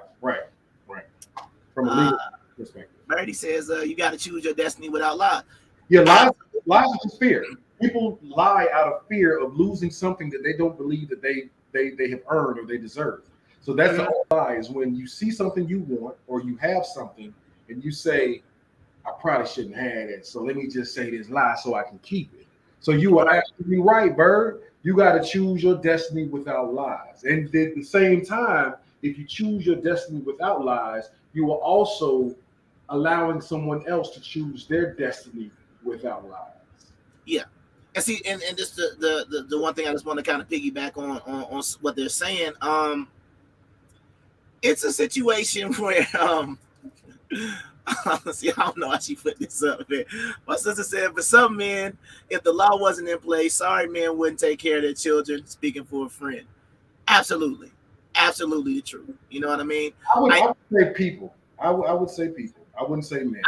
S7: From a legal perspective.
S6: Birdie says you got to choose your destiny without lies.
S7: Yeah, lies is just fear. People lie out of fear of losing something that they don't believe that they have earned or they deserve. So that's the whole lie, is when you see something you want or you have something and you say, I probably shouldn't have it, so let me just say this lie so I can keep it. So you are absolutely right, Bird. You got to choose your destiny without lies. And at the same time, if you choose your destiny without lies, you are also allowing someone else to choose their destiny without lies.
S6: Yeah. And see, and this the one thing I just want to kind of piggyback on what they're saying. It's a situation where see, I don't know how she put this up there. My sister said, for some men, if the law wasn't in place, sorry men wouldn't take care of their children. Speaking for a friend. Absolutely the truth. You know what I mean?
S7: I would say people. I would say people. I wouldn't say men.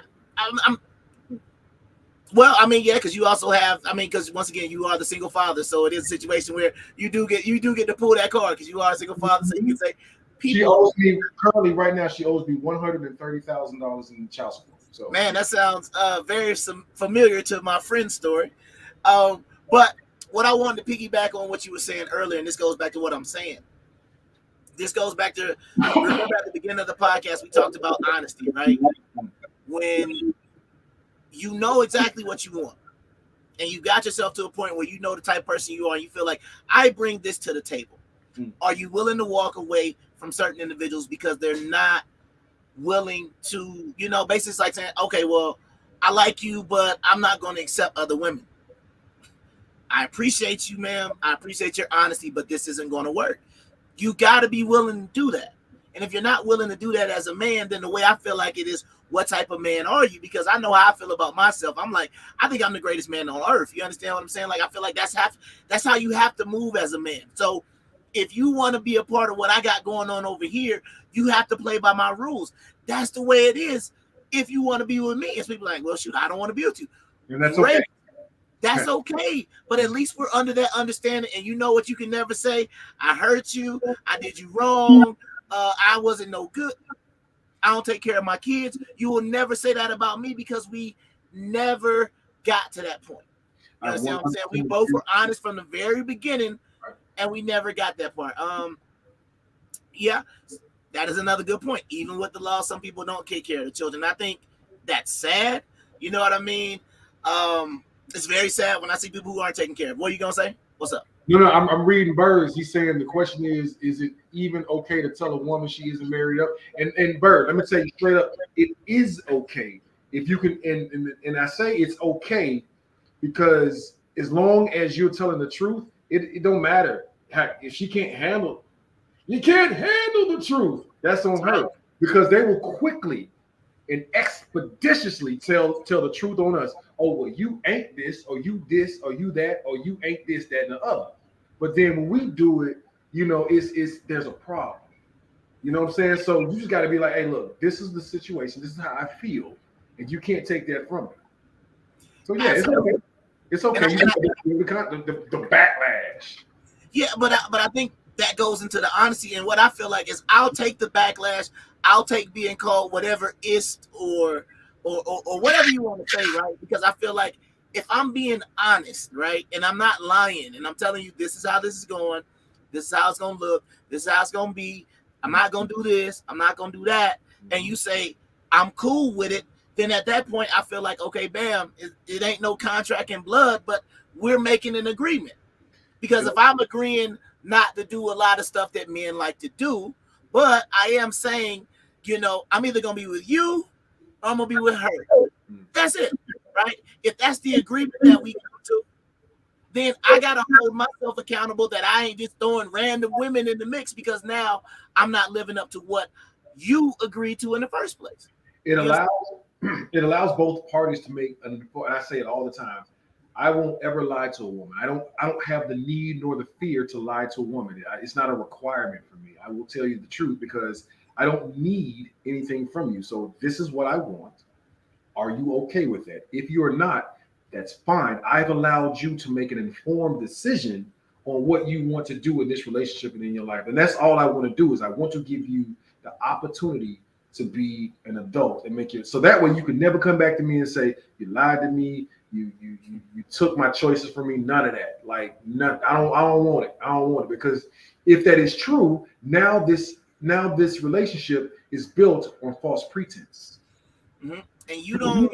S6: Well, I mean, yeah, because you also have, because once again, you are the single father, so it is a situation where you do get to pull that card because you are a single father, so you can say, people.
S7: She owes me currently right now. She owes me $130,000 in child support. So,
S6: man, that sounds very familiar to my friend's story. But what I wanted to piggyback on what you were saying earlier, and this goes back to what I'm saying. This goes back to remember at the beginning of the podcast we talked about honesty, right? When you know exactly what you want, and you got yourself to a point where you know the type of person you are, and you feel like I bring this to the table. Are you willing to walk away from certain individuals because they're not willing to, basically it's like saying, okay, well, I like you, but I'm not going to accept other women. I appreciate you, ma'am. I appreciate your honesty, but this isn't going to work. You got to be willing to do that. And if you're not willing to do that as a man, then the way I feel like it is, what type of man are you? Because I know how I feel about myself. I'm like, I think I'm the greatest man on earth. You understand what I'm saying? Like, I feel like that's how you have to move as a man. So if you want to be a part of what I got going on over here, you have to play by my rules. That's the way it is. If you want to be with me, it's people like, well, shoot, I don't want to be with you.
S7: And that's okay.
S6: That's okay. But at least we're under that understanding. And you know what you can never say? I hurt you. I did you wrong. I wasn't no good. I don't take care of my kids. You will never say that about me because we never got to that point. You understand what I'm saying? We both were honest from the very beginning, and we never got that part. Yeah, that is another good point. Even with the law, some people don't take care of the children. I think that's sad. You know what I mean? It's very sad when I see people who aren't taken care of. What are you gonna say? What's up?
S7: No, I'm reading Birds. He's saying the question is it even okay to tell a woman she isn't married up? And Bird, let me tell you straight up, it is okay if you can. And I say it's okay because as long as you're telling the truth, it don't matter. If she can't handle, you can't handle the truth. That's on her because they will quickly and expeditiously tell the truth on us. Oh, well, you ain't this, or you this, or you that, or you ain't this, that, and the other. But then when we do it, it's there's a problem. You know what I'm saying? So you just got to be like, hey, look, this is the situation. This is how I feel, and you can't take that from me. So yeah, it's okay. It's okay. You the backlash.
S6: Yeah, but I think that goes into the honesty, and what I feel like is I'll take the backlash. I'll take being called whatever is or whatever you want to say, right? Because I feel like if I'm being honest, right, and I'm not lying, and I'm telling you this is how this is going, this is how it's gonna look, this is how it's gonna be. I'm not gonna do this, I'm not gonna do that, and you say I'm cool with it, then at that point I feel like okay, bam, it ain't no contract in blood, but we're making an agreement. Because if I'm agreeing not to do a lot of stuff that men like to do, but I am saying, I'm either gonna be with you or I'm gonna be with her. That's it, right? If that's the agreement that we come to, then I gotta hold myself accountable that I ain't just throwing random women in the mix because now I'm not living up to what you agreed to in the first place.
S7: It allows both parties to make, and I say it all the time, I won't ever lie to a woman. I don't have the need nor the fear to lie to a woman. It's not a requirement for me. I will tell you the truth because I don't need anything from you. So this is what I want. Are you okay with that? If you're not, that's fine. I've allowed you to make an informed decision on what you want to do in this relationship and in your life. And that's all I want to do is I want to give you the opportunity to be an adult and make it so that way you can never come back to me and say, you lied to me, you took my choices from me. None of that. Like none, I don't want it. I don't want it. Because if that is true, now this relationship is built on false pretense.
S6: Mm-hmm. And you don't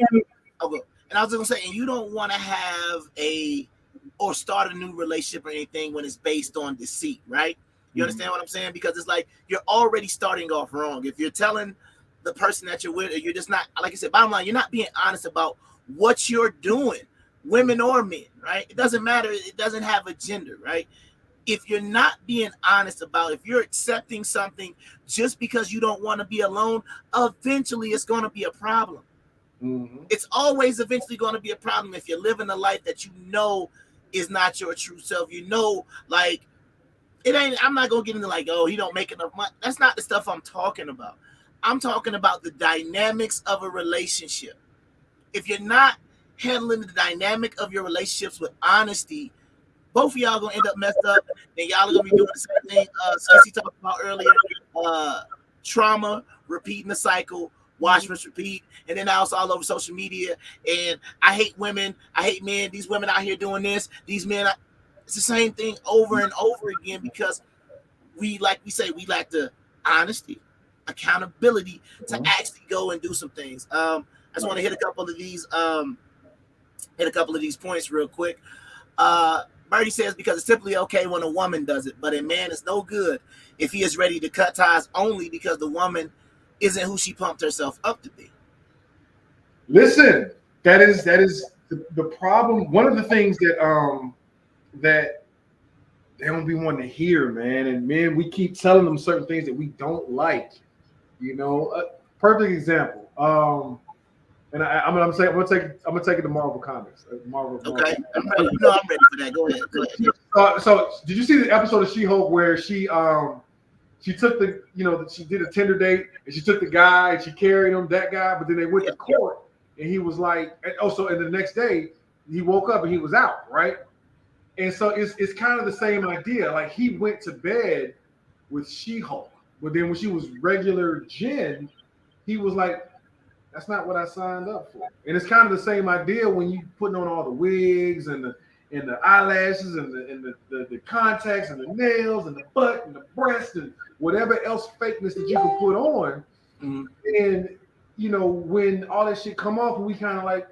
S6: and I was gonna say, and you don't want to have or start a new relationship or anything when it's based on deceit, right? You understand what I'm saying? Because it's like you're already starting off wrong. If you're telling the person that you're with, you're just not, like I said, bottom line, you're not being honest about what you're doing, women or men, right? It doesn't matter. It doesn't have a gender, right? If you're not being honest about, if you're accepting something just because you don't want to be alone, eventually it's going to be a problem. Mm-hmm. It's always eventually going to be a problem if you're living a life that you know is not your true self. You know, like, it ain't, I'm not going to get into like, oh, he don't make enough money. That's not the stuff I'm talking about. I'm talking about the dynamics of a relationship. If you're not handling the dynamic of your relationships with honesty, both of y'all gonna end up messed up, and y'all are gonna be doing the same thing Cece talked about earlier, trauma, repeating the cycle, watch, rinse, repeat, and then now it's all over social media, and I hate women, I hate men, these women out here doing this, these men, it's the same thing over and over again because we lack the honesty, accountability to actually go and do some things. I just want to hit a couple of these points real quick. Birdie says, because it's simply okay when a woman does it, but a man is no good if he is ready to cut ties only because the woman isn't who she pumped herself up to be.
S7: Listen, that is the problem. One of the things that they don't be wanting to hear, man. And men, we keep telling them certain things that we don't like. You know, perfect example. And I'm gonna take it to Marvel Comics. Marvel.
S6: Okay, I'm ready. No, I'm ready for that. Go ahead.
S7: So did you see the episode of She-Hulk where she took she did a Tinder date and she took the guy and she carried him, that guy, but then they went to court and he was like, and the next day he woke up and he was out, right? And so it's kind of the same idea. Like he went to bed with She-Hulk, but then when she was regular Jen, he was like, that's not what I signed up for. And it's kind of the same idea when you putting on all the wigs and the eyelashes and the contacts and the nails and the butt and the breast and whatever else fakeness that you can put on. Mm-hmm. And when all that shit come off, we kind of like,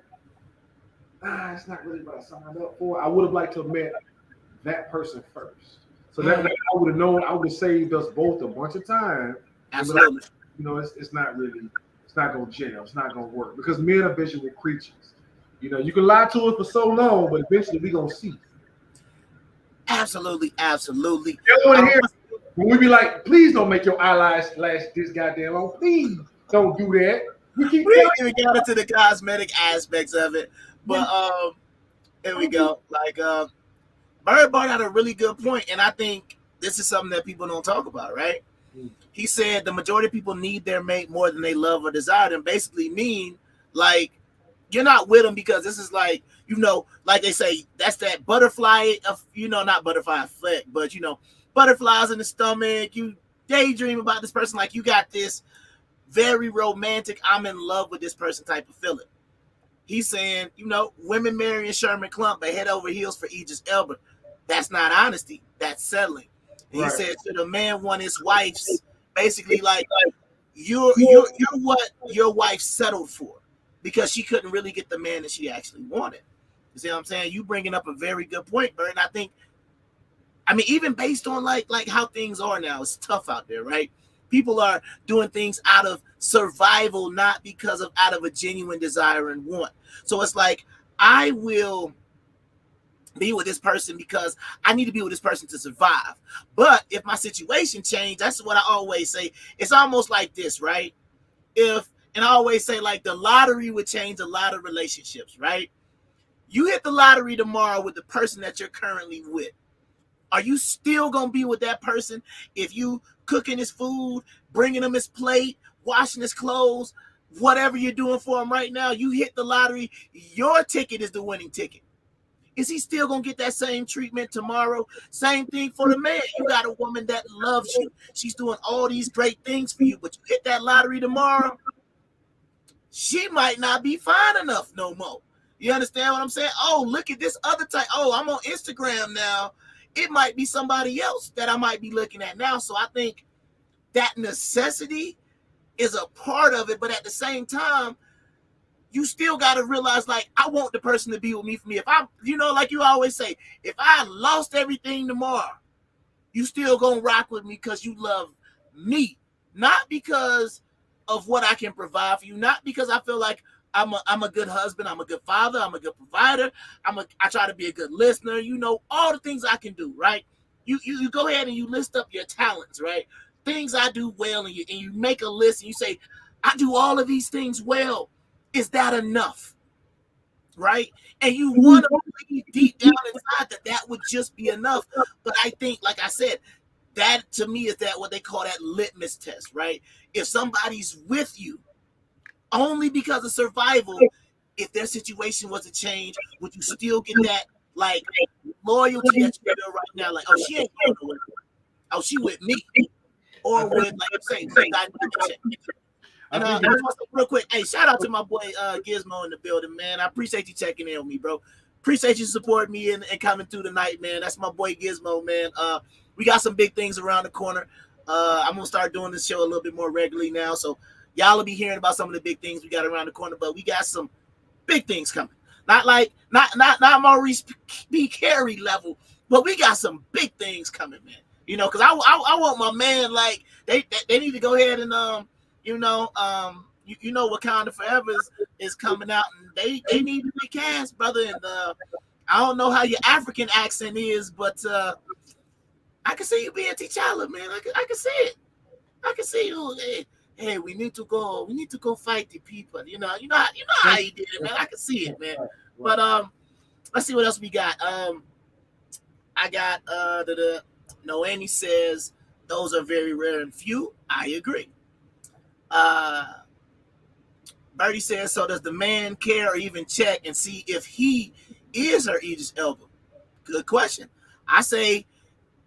S7: it's not really what I signed up for. I would have liked to have met that person first. So that I would have known, I would have saved us both a bunch of time.
S6: Absolutely.
S7: It's not really. It's not gonna gel. It's not gonna work because men are visual creatures. You can lie to us for so long, but eventually we gonna see.
S6: Absolutely.
S7: You want to hear when we be like, please don't make your eyelash last this goddamn long. Please don't do that. We
S6: ain't even got into the cosmetic aspects of it, but here we go. Like Bird brought out a really good point, and I think this is something that people don't talk about, right? He said the majority of people need their mate more than they love or desire them. Basically mean like you're not with them because this is like, like they say, that's that butterfly of, not butterfly effect, but butterflies in the stomach. You daydream about this person like you got this very romantic, I'm in love with this person type of feeling. He's saying, women marrying Sherman Klump, but head over heels for Idris Elba. That's not honesty. That's settling. And right. He said, should a man want his wife's basically like you're what your wife settled for because she couldn't really get the man that she actually wanted. You see what I'm saying? You bringing up a very good point, Bert. And I mean, even based on like how things are now, it's tough out there, right? People are doing things out of survival, not because of out of a genuine desire and want. So it's like, I will be with this person because I need to be with this person to survive. But if my situation changed, that's what I always say. It's almost like this, right? And I always say like the lottery would change a lot of relationships, right? You hit the lottery tomorrow with the person that you're currently with. Are you still going to be with that person if you cooking his food, bringing him his plate, washing his clothes, whatever you're doing for him right now? You hit the lottery. Your ticket is the winning ticket. Is he still going to get that same treatment tomorrow? Same thing for the man. You got a woman that loves you. She's doing all these great things for you, but you hit that lottery tomorrow, she might not be fine enough no more. You understand what I'm saying? Oh, look at this other type. Oh, I'm on Instagram now. It might be somebody else that I might be looking at now. So I think that necessity is a part of it. But at the same time, you still got to realize, like, I want the person to be with me for me. If I, like you always say, if I lost everything tomorrow, you still gonna rock with me because you love me, not because of what I can provide for you, not because I feel like I'm a good husband, I'm a good father, I'm a good provider, I try to be a good listener, all the things I can do, right? You go ahead and you list up your talents, right? Things I do well, and you make a list and you say, I do all of these things well. Is that enough? Right? And you want to believe deep down inside that would just be enough. But I think, like I said, that to me is that what they call that litmus test, right? If somebody's with you only because of survival, if their situation was to change, would you still get that like loyalty that you feel right now? Like, oh, she ain't going nowhere. Oh, she with me. Or with, like I'm saying, and real quick, hey, shout out to my boy Gizmo in the building, man. I appreciate you checking in with me, bro. Appreciate you supporting me and coming through tonight, man. That's my boy Gizmo, man. We got some big things around the corner. I'm gonna start doing this show a little bit more regularly now, so y'all will be hearing about some of the big things we got around the corner. But we got some big things coming. Not Maurice P. Kerry level, but we got some big things coming, man. Because I want my man, like they need to go ahead and Wakanda Forever is coming out, and they need to be cast, brother. And I don't know how your African accent is, but I can see you being T'Challa, man. I can see it. I can see you. Hey, we need to go fight the people. You know how he did it, man. I can see it, man. But let's see what else we got. I got Noemi says those are very rare and few. I agree. Birdie says, so does the man care or even check and see if he is or Idris Elba? Good question. I say,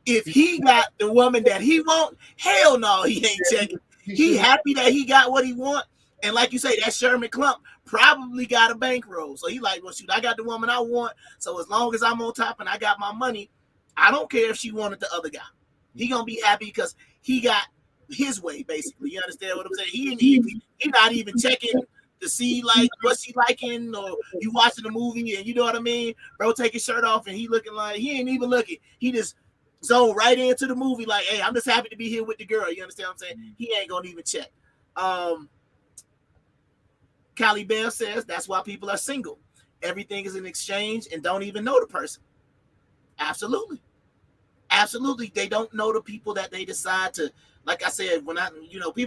S6: if he got the woman that he want, hell no, he ain't checking. He happy that he got what he want. And like you say, that Sherman Clump probably got a bankroll. So he like, well, shoot, I got the woman I want. So as long as I'm on top and I got my money, I don't care if she wanted the other guy. He gonna be happy because he got his way, basically. You understand what I'm saying? He not even checking to see like what she liking, or you watching the movie and you know what I mean, bro, take his shirt off and he looking like he ain't even looking. He just zone right into the movie like, hey, I'm just happy to be here with the girl. You understand what I'm saying? He ain't gonna even check. Callie Bell says that's why people are single. Everything is an exchange and don't even know the person. Absolutely. They don't know the people that they decide to, like I said, people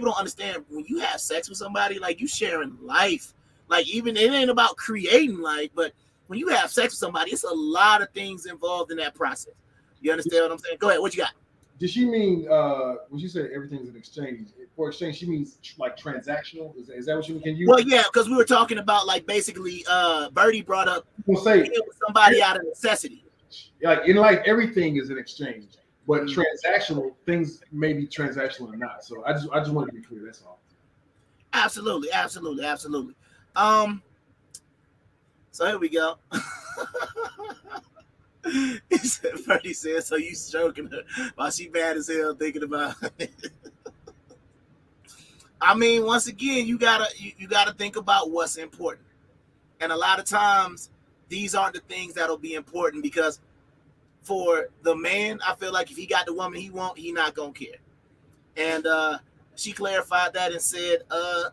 S6: don't understand when you have sex with somebody, like you sharing life. Like even it ain't about creating life, but when you have sex with somebody, it's a lot of things involved in that process. You understand what I'm saying? Go ahead. What you got?
S7: Does she mean when she said everything's an exchange? For exchange, she means like transactional. Is that what you mean? Can you?
S6: Well, yeah, because we were talking about like basically, Birdie brought up
S7: say
S6: somebody out of necessity.
S7: Like in life, everything is an exchange, but transactional things may be transactional or not. So I just want to be clear. That's all.
S6: Absolutely. So here we go. Birdie said, so you stroking her while she bad as hell thinking about it. I mean, once again, you gotta think about what's important. And a lot of times these aren't the things that'll be important, because for the man, I feel like if he got the woman he want, he not gonna care. And she clarified that and said,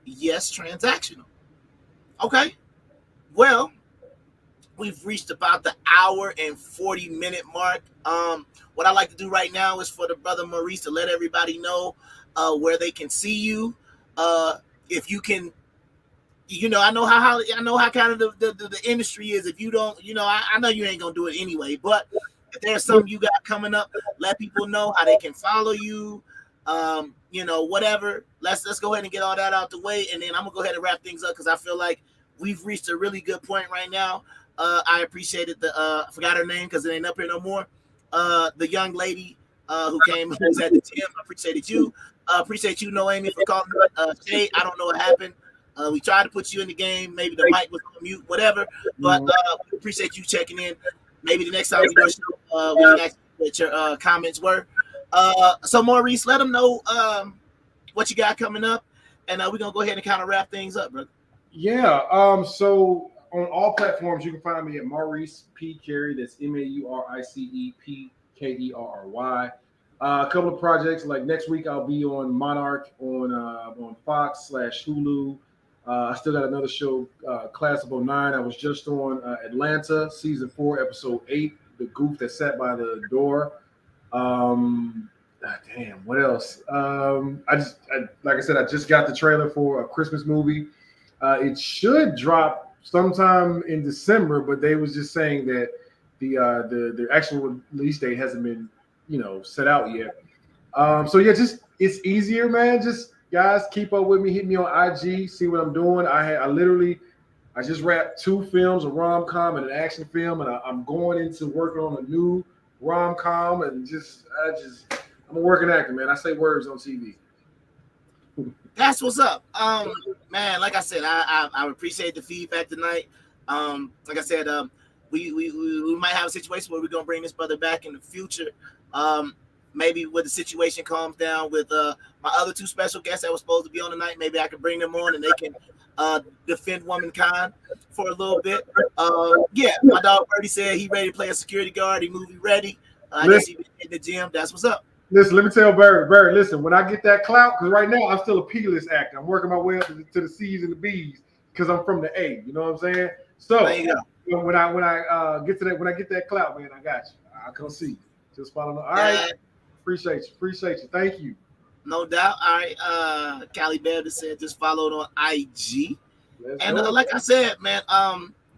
S6: yes, transactional. Okay. Well, we've reached about the hour and 40-minute mark. What I like to do right now is for the brother Maurice to let everybody know where they can see you. If you can you know, I know how kind of the industry is. If you don't, you know, I know you ain't gonna do it anyway. But if there's something you got coming up, let people know how they can follow you. You know, whatever. Let's go ahead and get all that out the way, and then I'm gonna go ahead and wrap things up because I feel like we've reached a really good point right now. I appreciated I forgot her name because it ain't up here no more. The young lady who was at the gym. I appreciated you. Appreciate you, Noemi, for calling Shay. I don't know what happened. We tried to put you in the game. Maybe the mic was on mute, whatever. But we appreciate you checking in. Maybe the next time we do a show, we can ask you what your comments were. So Maurice, let them know what you got coming up, and we're gonna go ahead and kind of wrap things up, brother.
S7: Yeah. So on all platforms, you can find me at Maurice P Kerry. That's MauricePKerry. A couple of projects like next week I'll be on Monarch on Fox/Hulu. I still got another show, Class of 09. I was just on Atlanta season 4, episode 8, The Goof That Sat by the Door. What else? Like I said, I just got the trailer for a Christmas movie. It should drop sometime in December, but they was just saying that the actual release date hasn't been, set out yet. So yeah, just it's easier, man. Just guys, keep up with me. Hit me on IG. See what I'm doing. I just wrapped 2 films, a rom-com and an action film, and I'm going into working on a new rom-com, and I'm a working actor, man. I say words on TV.
S6: That's what's up. Man, like I said, I appreciate the feedback tonight. Like I said, we might have a situation where we're gonna bring this brother back in the future. Maybe when the situation calms down with my other 2 special guests that were supposed to be on tonight, maybe I can bring them on and they can defend womankind for a little bit. Yeah, my dog Birdie said he ready to play a security guard. He movie ready. I guess he been in the gym. That's what's up.
S7: Listen, let me tell Bird, listen, when I get that clout, because right now I'm still a P-list actor. I'm working my way up to the C's and the B's because I'm from the A. You know what I'm saying? So when I get that clout, man, I got you. I'll come see you. Just follow me. All right. Appreciate you. Thank you.
S6: No doubt. All right. Callie Bear said just followed on IG. Like I said, man,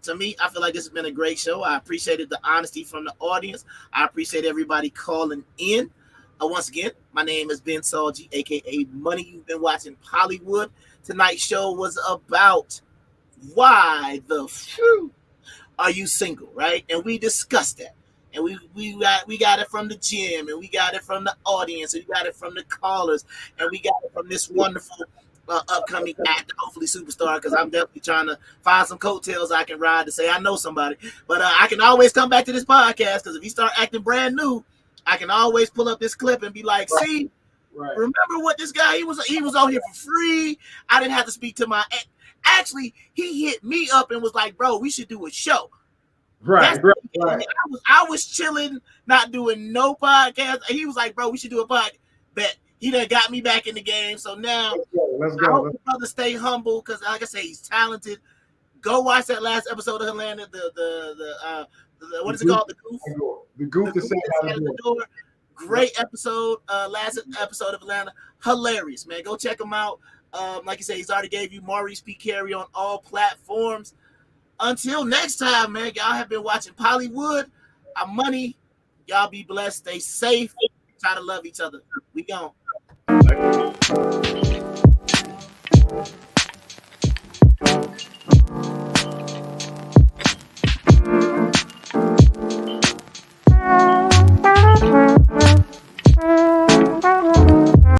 S6: to me, I feel like this has been a great show. I appreciated the honesty from the audience. I appreciate everybody calling in. Once again, my name is Ben Salji, aka Money. You've been watching Pollywood. Tonight's show was about why the are you single, right? And we discussed that. And we got it from the gym, and we got it from the audience, and we got it from the callers, and we got it from this wonderful upcoming actor, hopefully superstar, because I'm definitely trying to find some coattails I can ride to say I know somebody. But I can always come back to this podcast, because if he start acting brand new, I can always pull up this clip and be like, see, remember what this guy, he was on here for free. I didn't have to speak to my ex. Actually, he hit me up and was like, bro, we should do a show. Right. I was chilling, not doing no podcast. And he was like, bro, we should do a podcast. Bet he done got me back in the game. So now
S7: let's go.
S6: I hope the brother stay humble, because like I say, he's talented. Go watch that last episode of Atlanta, the what is it called?
S7: The Goof That Sat by the Door.
S6: Great episode. Last episode of Atlanta. Hilarious, man. Go check him out. Like you said, he's already gave you Maurice P Kerry on all platforms. Until next time, man, y'all have been watching Pollywood. I'm Money. Y'all be blessed. Stay safe. Try to love each other. We gone.